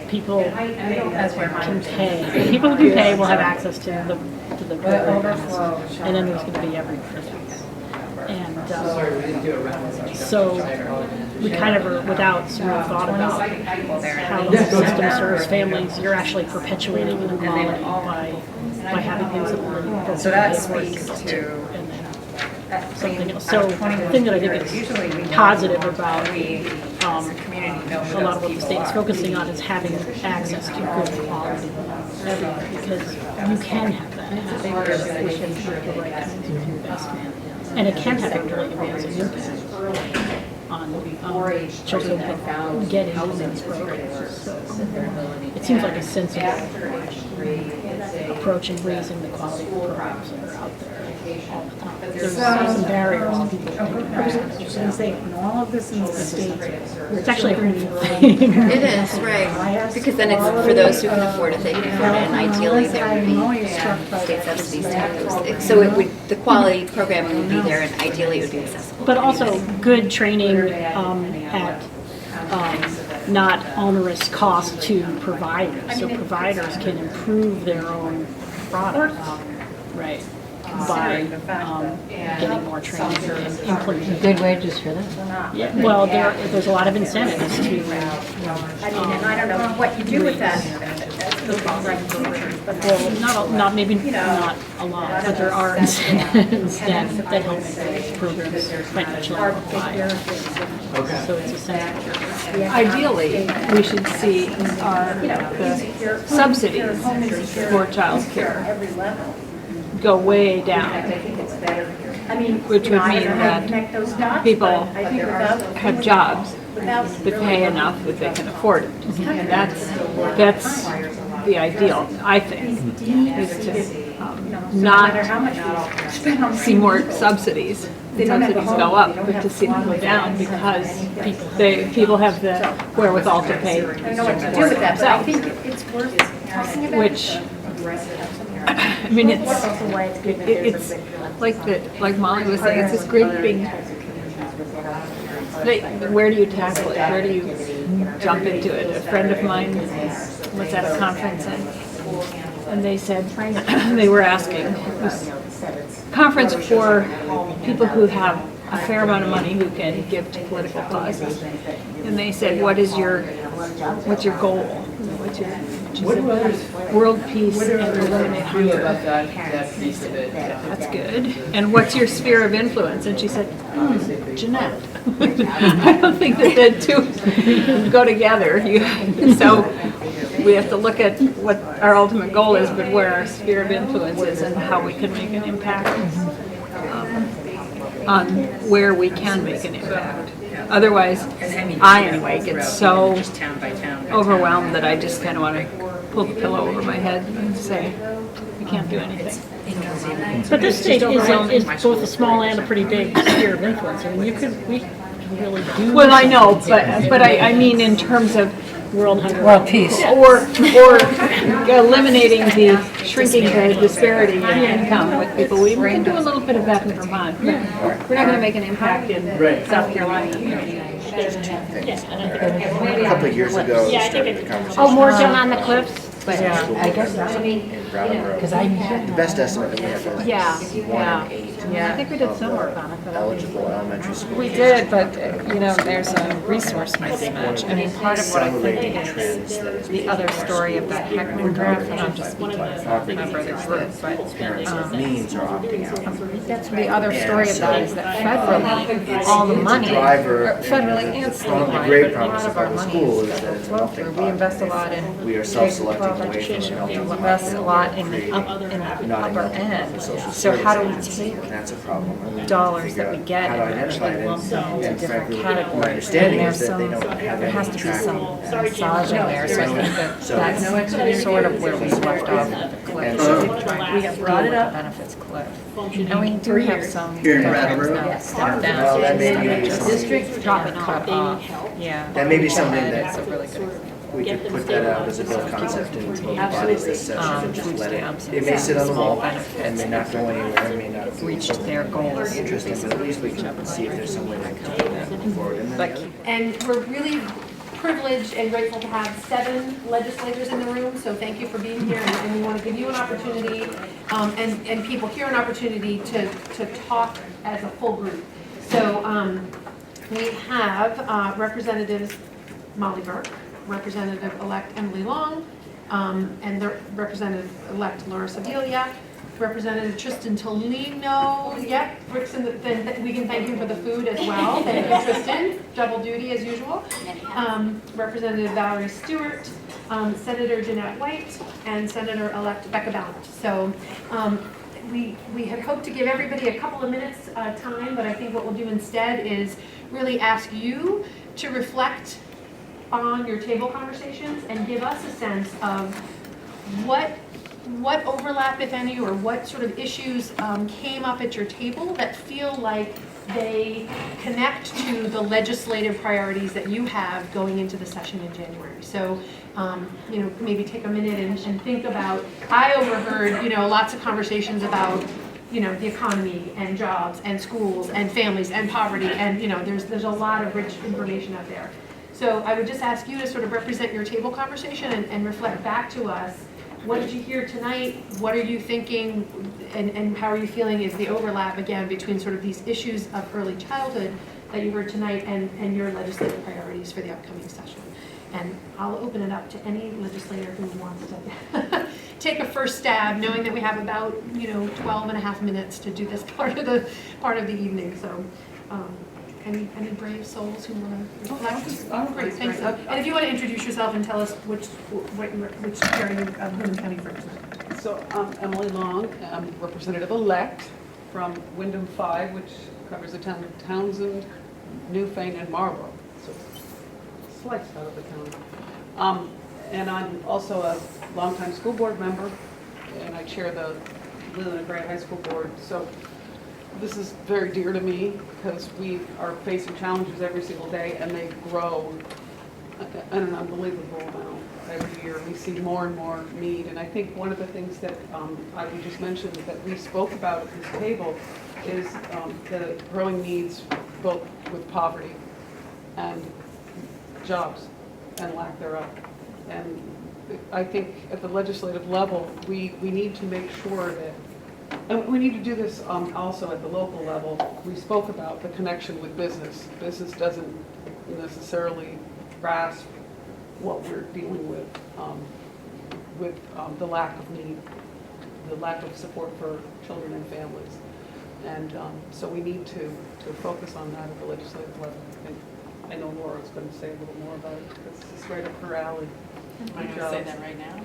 people can pay. People who can pay will have access to the programs, and then there's going to be everybody else. And so we kind of are without some real thought about how the system serves families. You're actually perpetuating inequality by having things that are So that speaks to something else. So the thing that I think is positive about a lot of what the state is focusing on is having access to good quality everywhere, because you can have that we can make the right kinds of investment, and it can have a really amazing impact on children that get into these programs. So it seems like a sensible approach in raising the quality of the programs that are out there all the time. There's some barriers to people. And all of this in the States. It's actually a hurtful thing. It is, right, because then it's for those who can afford it, they can afford it, and ideally there would be state subsidies to have those things. So it would, the quality programming would be there, and ideally it would be accessible. But also good training at not onerous cost to providers, so providers can improve their own product, right, by getting more training and implementing. Good wages for them. Yeah, well, there's a lot of incentives to. And I don't know what you do with that. Well, not maybe not a lot, but there are incentives that help make programs financially viable. So it's essential. Ideally, we should see the subsidies for childcare go way down, which would mean that people have jobs that pay enough that they can afford it. And that's the ideal, I think, is to not see more subsidies. Subsidies go up, but to see them go down because people have the wherewithal to pay. I know what to do with that, but I think it's worth talking about. Which, I mean, it's like Molly was saying, it's this great big, where do you tackle it? Where do you jump into it? A friend of mine was at a conference and they said, they were asking, it was a conference for people who have a fair amount of money who can give to political causes. And they said, what's your goal? World peace and eliminate hunger. About that piece of it. That's good. And what's your sphere of influence? And she said, Jeanette. I don't think that the two go together. So we have to look at what our ultimate goal is, but where our sphere of influence is and how we can make an impact on where we can make an impact. Otherwise, I anyway get so overwhelmed that I just kind of want to pull the pillow over my head and say, we can't do anything. But this state is both a small and a pretty big sphere of influence. I mean, we can really do. Well, I know, but I mean in terms of world hunger. World peace. Or eliminating shrinking the disparity in income with people. We can do a little bit of that in Vermont. But we're not going to make an impact in South Carolina. A couple of years ago, we started a conversation. Oh, more down on the cliffs? But I guess in Brattleboro. because I The best estimate that we have is like 1 in 8 I think we did some work on it. eligible elementary school. We did, but, there's a resource mismatch. I mean, part of what I think is the other story of that Heckman graph, and I'm just speaking on my brother's group, but Parents of means are opting out. the other story of that is that federally, all the money, federally and One of the statewide, great a lot promises of of our the money school is is that it's a flow melting through. pot. We invest a lot in We are K-12 self-selecting away from the education, we melting pot. invest a lot in the upper end. So how do we take And that's a problem. And we dollars figure that we out get how to and identify actually lump it. them into And different frankly, categories? my understanding And is that they don't have there has to be any some track. massaging there, so I think that's sort of where we left off with the And so We have brought it up. Benefits cliff. Functioning And we do for have years. some Here in programs Brattleboro? now step down. Well, that may be, District dropping Cut off. off. Yeah. that may be something That's that a really good example. we could put that out as a bill concept in both bodies this session and just Food let stamps it may sit on the wall benefits and may not go anywhere, may not be reached their goals. interesting, but at least we can see if there's some way to come that forward. And then the other- And we're really privileged and grateful to have 7 legislators in the room, so thank you for being here, and we want to give you an opportunity, and people here an opportunity to talk as a full group. So we have Representatives Molly Burke, Representative-elect Emily Long, and the Representative-elect Laura Sevilia, Representative Tristan Tolino, yep, Rick's in then we can thank him for the food as well. Thank you, Tristan, double duty as usual. Representative Valerie Stewart, Senator Jeanette White, and Senator-elect Becca Ballant. So we had hoped to give everybody a couple of minutes time, but I think what we'll do instead is really ask you to reflect on your table conversations and give us a sense of what overlap, if any, or what sort of issues came up at your table that feel like they connect to the legislative priorities that you have going into the session in January. So, maybe take a minute and think about, I overheard, lots of conversations about, the economy and jobs and schools and families and poverty, and, there's a lot of rich information out there. So I would just ask you to sort of represent your table conversation and reflect back to us. What did you hear tonight? What are you thinking? And how are you feeling is the overlap, again, between sort of these issues of early childhood that you heard tonight and your legislative priorities for the upcoming session. And I'll open it up to any legislator who wants to take a first stab, knowing that we have about, 12 and a half minutes to do this part of the evening. So, any brave souls who want to reflect? Great, thanks. And if you want to introduce yourself and tell us which area of Wyndham County you represent. So I'm Emily Long, I'm representative-elect from Wyndham 5, which covers the town of Townsend, Newfane, and Marlborough. So slice out of the county. And I'm also a longtime school board member, and I chair the Leland and Gray High School Board. So this is very dear to me because we are facing challenges every single day, and they grow at an unbelievable amount every year. We see more and more need, and I think one of the things that I would just mention that we spoke about at this table is the growing needs both with poverty and jobs and lack thereof. And I think at the legislative level, we need to make sure that, and we need to do this also at the local level. We spoke about the connection with business. Business doesn't necessarily grasp what we're dealing with the lack of need, the lack of support for children and families. And so we need to focus on that at the legislative level. And I know Laura's going to say a little more about it because it's right up her alley. I'm going to say that right now.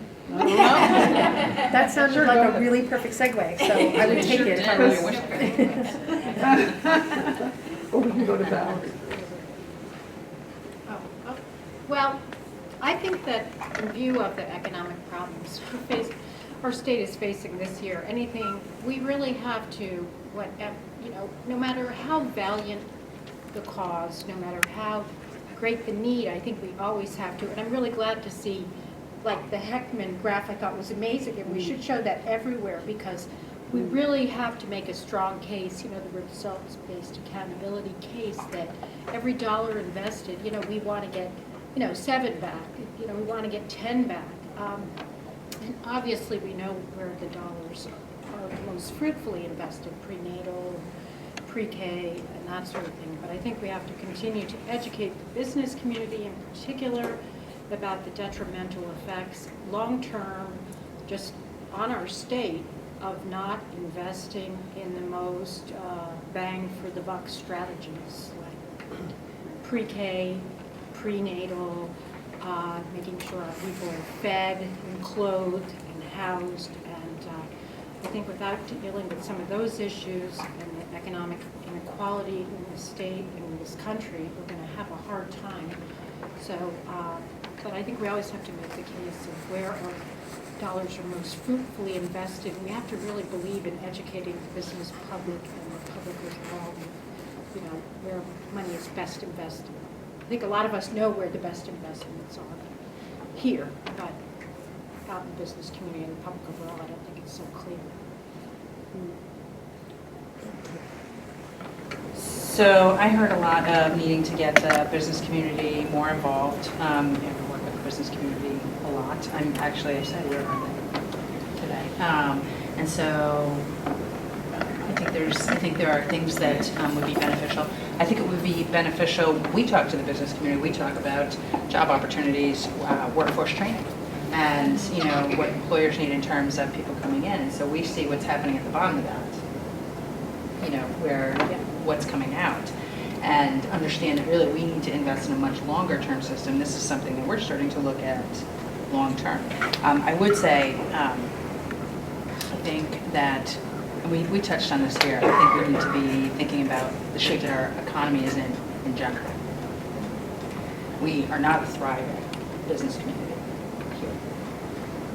That sounded like a really perfect segue, so I would take it. Or we can go to Valerie. Well, I think that in view of the economic problems our state is facing this year, we really have to, no matter how valiant the cause, no matter how great the need, I think we always have to, and I'm really glad to see, like the Heckman graph I thought was amazing, and we should show that everywhere because we really have to make a strong case, the results-based accountability case that every dollar invested, we want to get, 7 back, we want to get 10 back. And obviously we know where the dollars are most fruitfully invested, prenatal, pre-K, and that sort of thing. But I think we have to continue to educate the business community in particular about the detrimental effects long-term just on our state of not investing in the most bang for the buck strategies like pre-K, prenatal, making sure our people are fed and clothed and housed. And I think without dealing with some of those issues and the economic inequality in the state and in this country, we're going to have a hard time. So, but I think we always have to make the case of where are dollars are most fruitfully invested. We have to really believe in educating the business public and the public overall, you know, where money is best invested. I think a lot of us know where the best investments are here, but out in the business community and the public overall, I don't think it's so clear. So I heard a lot of needing to get the business community more involved. We work with the business community a lot. I said where are they today? And so I think there are things that would be beneficial. I think it would be beneficial. We talk to the business community. We talk about job opportunities, workforce training, and what employers need in terms of people coming in. And so we see what's happening at the bottom of that. What's coming out, and understand that really we need to invest in a much longer term system. This is something that we're starting to look at long term. I would say, I think that, and we touched on this here, I think we need to be thinking about the shape that our economy is in general. We are not a thriving business community here.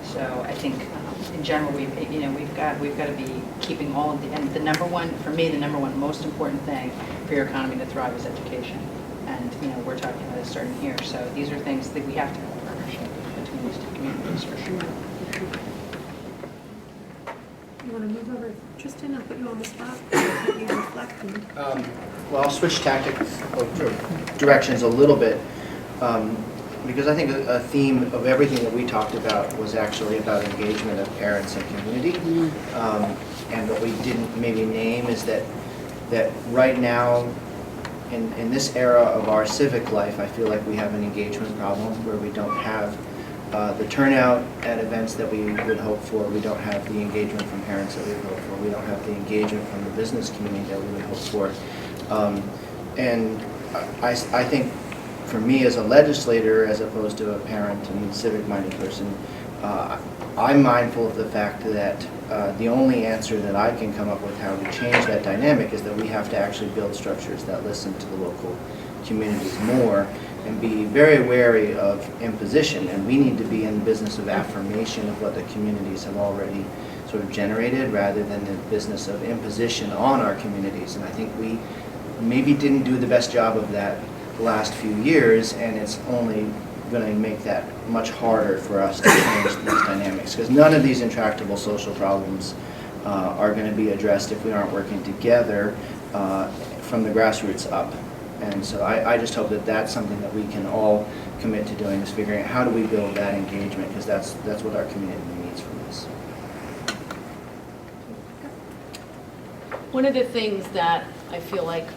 So I think in general, we've got to be keeping all of and the number one, for me, the number one most important thing for your economy to thrive is education. And we're talking about it starting here. So these are things that we have to have a partnership between these two communities for sure. You want to move over, Tristan, I'll put you on the spot. You reflect and... Well, I'll switch tactics or directions a little bit. Because I think a theme of everything that we talked about was actually about engagement of parents and community. And what we didn't maybe name is that right now, in this era of our civic life, I feel like we have an engagement problem where we don't have the turnout at events that we would hope for. We don't have the engagement from parents that we would hope for. We don't have the engagement from the business community that we would hope for. And I think, for me as a legislator, as opposed to a parent and civic-minded person, I'm mindful of the fact that the only answer that I can come up with how to change that dynamic is that we have to actually build structures that listen to the local communities more and be very wary of imposition. And we need to be in the business of affirmation of what the communities have already sort of generated rather than the business of imposition on our communities. And I think we maybe didn't do the best job of that the last few years, and it's only going to make that much harder for us to change these dynamics, because none of these intractable social problems are going to be addressed if we aren't working together from the grassroots up. And so I just hope that that's something that we can all commit to doing, is figuring out how do we build that engagement, because that's what our community needs from us. One of the things that I feel like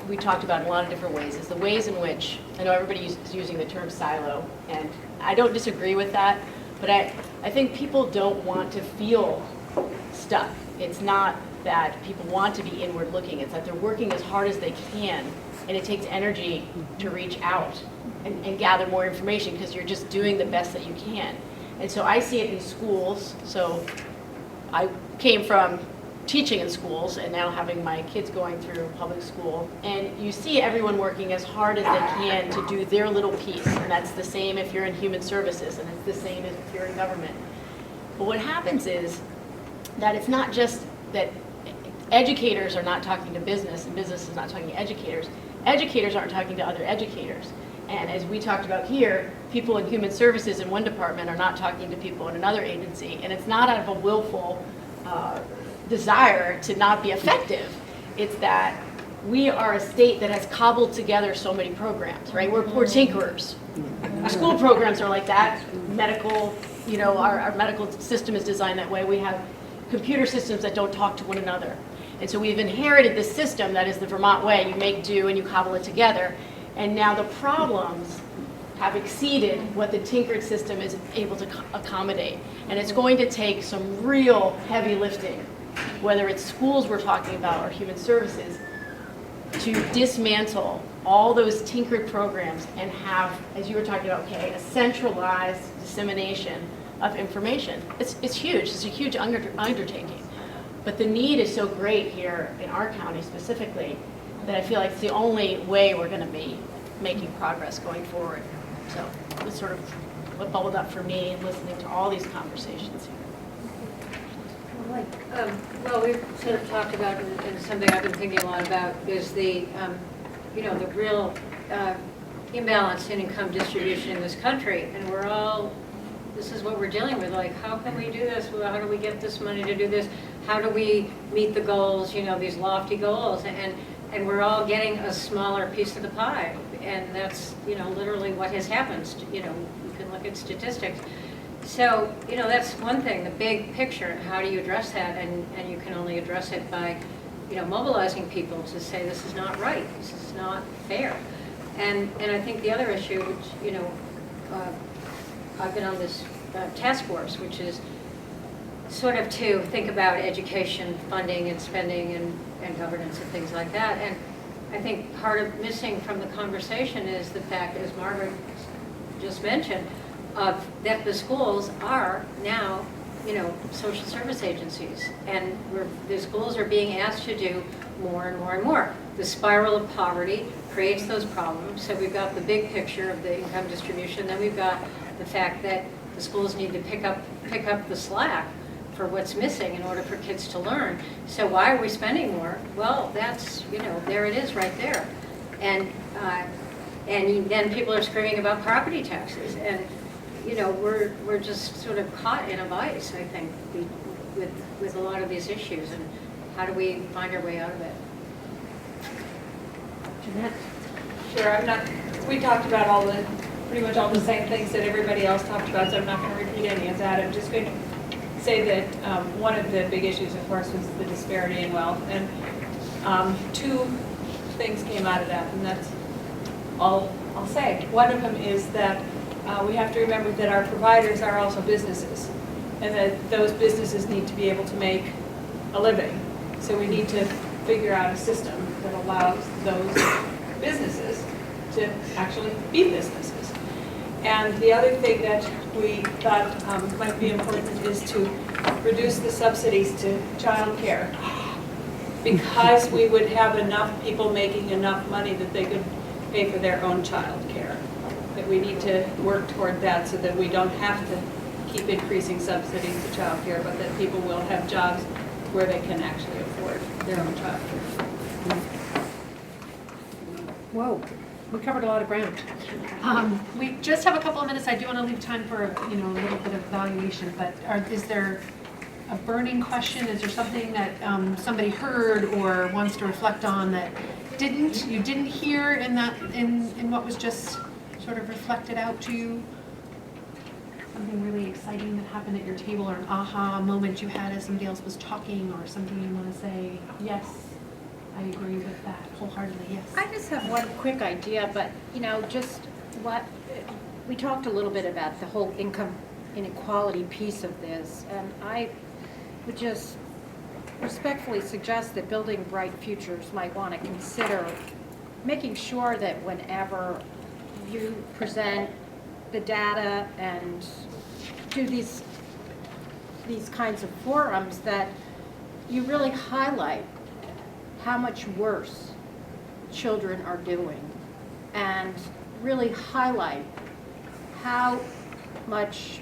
we talked about in a lot of different ways is the ways in which, I know everybody is using the term silo, and I don't disagree with that, but I think people don't want to feel stuck. It's not that people want to be inward looking, it's that they're working as hard as they can, and it takes energy to reach out and gather more information because you're just doing the best that you can. And so I see it in schools. So I came from teaching in schools and now having my kids going through public school, and you see everyone working as hard as they can to do their little piece, and that's the same if you're in human services, and it's the same if you're in government. But what happens is that it's not just that educators are not talking to business and business is not talking to educators. Educators aren't talking to other educators. And as we talked about here, people in human services in one department are not talking to people in another agency, and it's not out of a willful desire to not be effective. It's that we are a state that has cobbled together so many programs, right? We're tinkerers. School programs are like that. Medical, our medical system is designed that way. We have computer systems that don't talk to one another. And so we've inherited this system that is the Vermont way. You make do and you cobble it together. And now the problems have exceeded what the tinkered system is able to accommodate. And it's going to take some real heavy lifting, whether it's schools we're talking about or human services, to dismantle all those tinkered programs and have, as you were talking about, a centralized dissemination of information. It's huge. It's a huge undertaking. But the need is so great here in our county specifically that I feel like it's the only way we're going to be making progress going forward. So it's sort of what bubbled up for me in listening to all these conversations here. Well, we've sort of talked about, and something I've been thinking a lot about, is the, the real imbalance in income distribution in this country. And we're all, this is what we're dealing with, like, how can we do this? Well, how do we get this money to do this? How do we meet the goals, these lofty goals? And we're all getting a smaller piece of the pie. And that's, literally what has happened. You can look at statistics. So, that's one thing, the big picture. How do you address that? And you can only address it by, mobilizing people to say this is not right, this is not fair. And I think the other issue, which, I've been on this task force, which is sort of to think about education, funding and spending and governance and things like that. And I think part of missing from the conversation is the fact, as Margaret just mentioned, that the schools are now, social service agencies, and the schools are being asked to do more and more and more. The spiral of poverty creates those problems. So we've got the big picture of the income distribution, then we've got the fact that the schools need to pick up the slack for what's missing in order for kids to learn. So why are we spending more? Well, that's, there it is right there. And then people are screaming about property taxes. And we're just sort of caught in a vice, I think, with a lot of these issues. And how do we find our way out of it? Jeanette? Sure, we talked about pretty much all the same things that everybody else talked about, so I'm not going to repeat any of that. I'm just going to say that one of the big issues, of course, was the disparity in wealth. And two things came out of that, and that's all I'll say. One of them is that we have to remember that our providers are also businesses, and that those businesses need to be able to make a living. So we need to figure out a system that allows those businesses to actually be businesses. And the other thing that we thought might be important is to reduce the subsidies to child care, because we would have enough people making enough money that they could pay for their own child care. That we need to work toward that so that we don't have to keep increasing subsidies to child care, but that people will have jobs where they can actually afford their own child care. Whoa, we covered a lot of ground. We just have a couple of minutes. I do want to leave time for a little bit of evaluation, but is there a burning question? Is there something that somebody heard or wants to reflect on that you didn't hear in what was just sort of reflected out to you? Something really exciting that happened at your table, or an aha moment you had as somebody else was talking, or something you want to say, yes, I agree with that wholeheartedly, yes. I just have one quick idea, but just what we talked a little bit about the whole income inequality piece of this, and I would just respectfully suggest that Building Bright Futures might want to consider making sure that whenever you present the data and do these kinds of forums, that you really highlight how much worse children are doing, and really highlight how much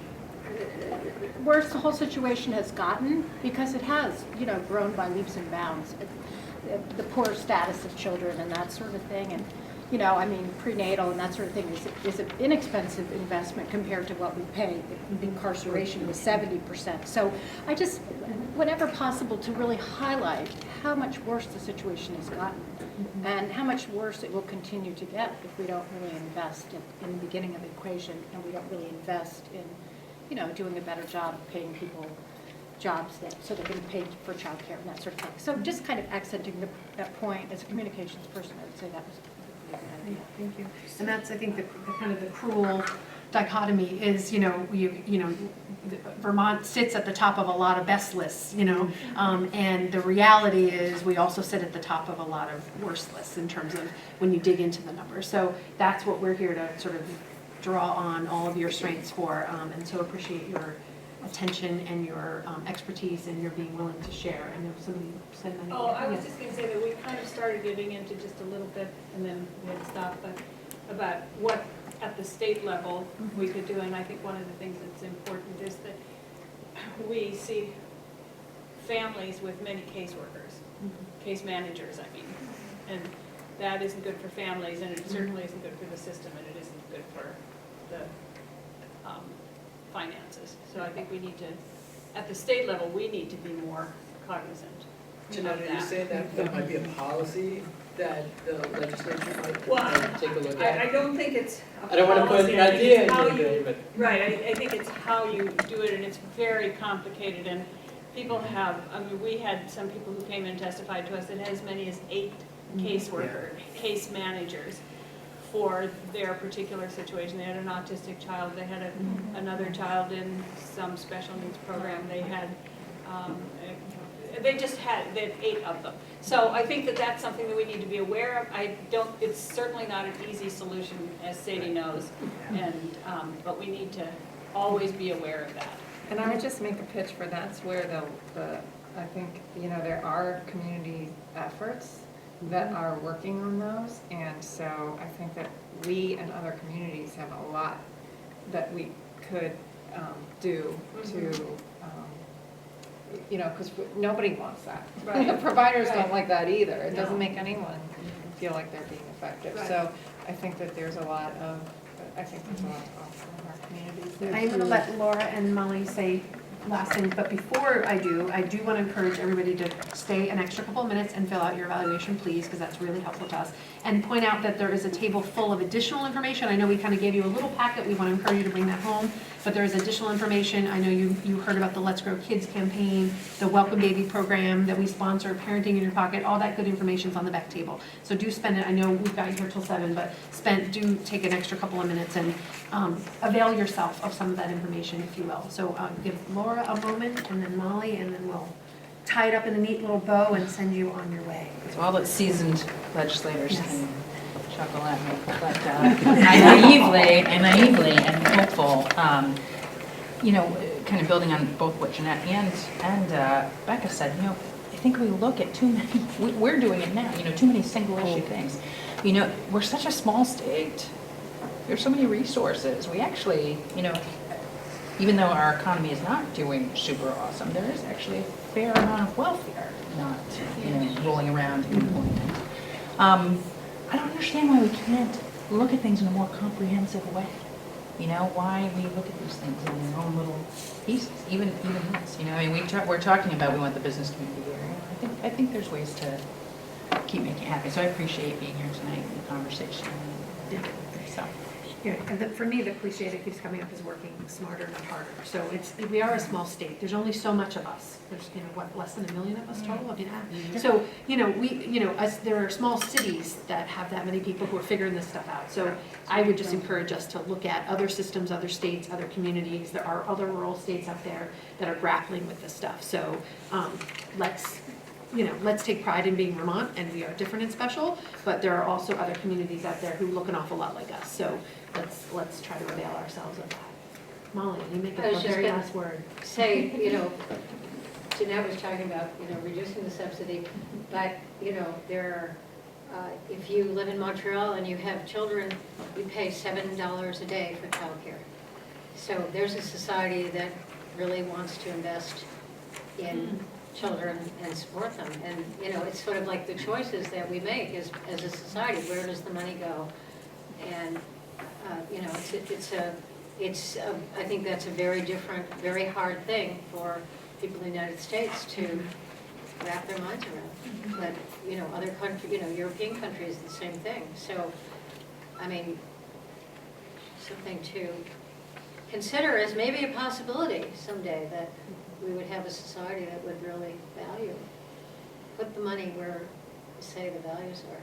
worse the whole situation has gotten, because it has, grown by leaps and bounds. The poor status of children and that sort of thing, and prenatal and that sort of thing is an inexpensive investment compared to what we pay. Incarceration was 70%. So I just, whenever possible, to really highlight how much worse the situation has gotten, and how much worse it will continue to get if we don't really invest in the beginning of the equation, and we don't really invest in, doing a better job of paying people jobs so they can pay for childcare and that sort of thing. So just kind of accenting that point as a communications person, I would say that was a good idea. Thank you. And that's, I think, the kind of the cruel dichotomy is, Vermont sits at the top of a lot of best lists, and the reality is we also sit at the top of a lot of worst lists in terms of when you dig into the numbers. So that's what we're here to sort of draw on all of your strengths for, and so appreciate your attention and your expertise and your being willing to share. I know somebody said that. Oh, I was just going to say that we kind of started getting into just a little bit, and then we had to stop, but about what at the state level we could do, and I think one of the things that's important is that we see families with many caseworkers, case managers, I mean, and that isn't good for families, and it certainly isn't good for the system, and it isn't good for the finances. So I think we need to, at the state level, we need to be more cognizant Janelle, of did you that. say that might be a policy that the legislature might Well, take a look I at? don't think it's a I don't want to put policy. the I think idea it's how into you- it, but. Right, I think it's how you do it, and it's very complicated, and people have, I mean, we had some people who came and testified to us that had as many as 8 case managers for their particular situation. They had an autistic child, they had another child in some special needs program, they had, they had 8 of them. So I think that that's something that we need to be aware of. It's certainly not an easy solution, as Sadie knows, and, but we need to always be aware of that. And I would just make a pitch for that's where I think, there are community efforts that are working on those. And so I think that we and other communities have a lot that we could do to, because nobody wants that. Right. The providers Right. don't like that either. It doesn't No. make anyone feel like they're being effective. Right. So I think that there's a lot to offer in our communities there. I'm going to let Laura and Molly say last thing, but before I do want to encourage everybody to stay an extra couple of minutes and fill out your evaluation, please, because that's really helpful to us. And point out that there is a table full of additional information. I know we kind of gave you a little packet. We want to encourage you to bring that home, but there is additional information. I know you heard about the Let's Grow Kids campaign, the Welcome Baby program that we sponsor, Parenting in Your Pocket, all that good information is on the back table. So do spend it. I know we've got you here till 7, but do take an extra couple of minutes and avail yourself of some of that information, if you will. So give Laura a moment, and then Molly, and then we'll tie it up in a neat little bow and send you on your way. So all the seasoned legislators can chuckle at me, but I naively and hopeful, kind of building on both what Jeanette and Becca said, I think we look at too many, we're doing it now, too many single issue things. We're such a small state. There's so many resources. We actually, even though our economy is not doing super awesome, there is actually a fair amount of welfare not, rolling around in employment. I don't understand why we can't look at things in a more comprehensive way. Why we look at these things in their own little pieces, even this. We're talking about we want the business community here. I think there's ways to keep making it happen. So I appreciate being here tonight in the conversation. So. Yeah, and for me, the cliche that keeps coming up is working smarter, not harder. So we are a small state. There's only so much of us. There's, less than 1 million of us total? I mean, so, there are small cities that have that many people who are figuring this stuff out. So I would just encourage us to look at other systems, other states, other communities. There are other rural states out there that are grappling with this stuff. So let's take pride in being Vermont, and we are different and special, but there are also other communities out there who look an awful lot like us. So let's try to avail ourselves of that. Molly, you make I a was just very gonna last word. Say, Jeanette was talking about, reducing the subsidy, but, there are, if you live in Montreal and you have children, we pay $7 a day for childcare. So there's a society that really wants to invest in children and support them. And, it's sort of like the choices that we make as a society. Where does the money go? And, I think that's a very different, very hard thing for people in the United States to wrap their minds around. But, other countries, European countries, the same thing. So, something to consider as maybe a possibility someday that we would have a society that would really value, put the money where, say, the values are.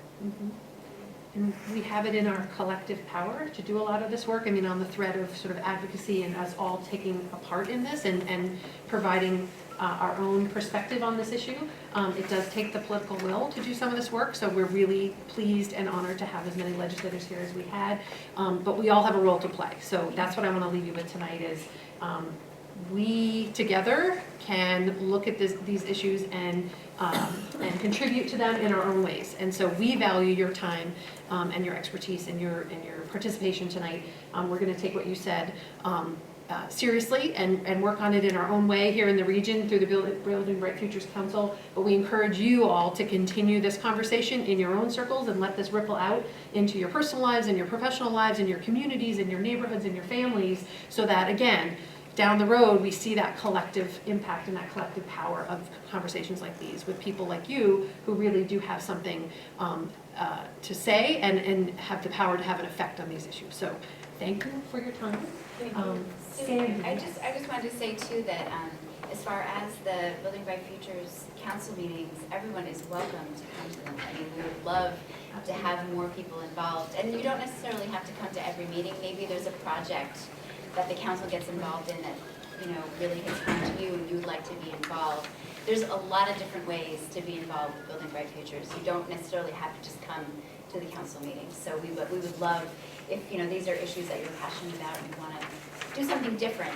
And we have it in our collective power to do a lot of this work. On the thread of sort of advocacy and us all taking a part in this and providing our own perspective on this issue. It does take the political will to do some of this work, so we're really pleased and honored to have as many legislators here as we had. But we all have a role to play. So that's what I want to leave you with tonight is we together can look at these issues and contribute to them in our own ways. And so we value your time and your expertise and your participation tonight. We're going to take what you said seriously and work on it in our own way here in the region through the Building Bright Futures Council. But we encourage you all to continue this conversation in your own circles and let this ripple out into your personal lives and your professional lives and your communities and your neighborhoods and your families, so that, again, down the road, we see that collective impact and that collective power of conversations like these with people like you who really do have something to say and have the power to have an effect on these issues. So thank you for your time. Sandy. I just wanted to say too that as far as the Building Bright Futures Council meetings, everyone is welcome to come to them. I mean, we would love to have more people involved. And you don't necessarily have to come to every meeting. Maybe there's a project that the council gets involved in that, you know, really hits home to you and you would like to be involved. There's a lot of different ways to be involved with Building Bright Futures. You don't necessarily have to just come to the council meetings. So we would love, if, you know, these are issues that you're passionate about and you want to do something different,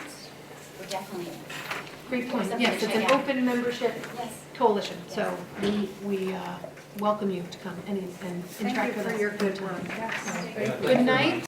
we're definitely. Great point. Yes, it's an open membership coalition. So we welcome you to come and interact with us. Thank you for your good work. Good night.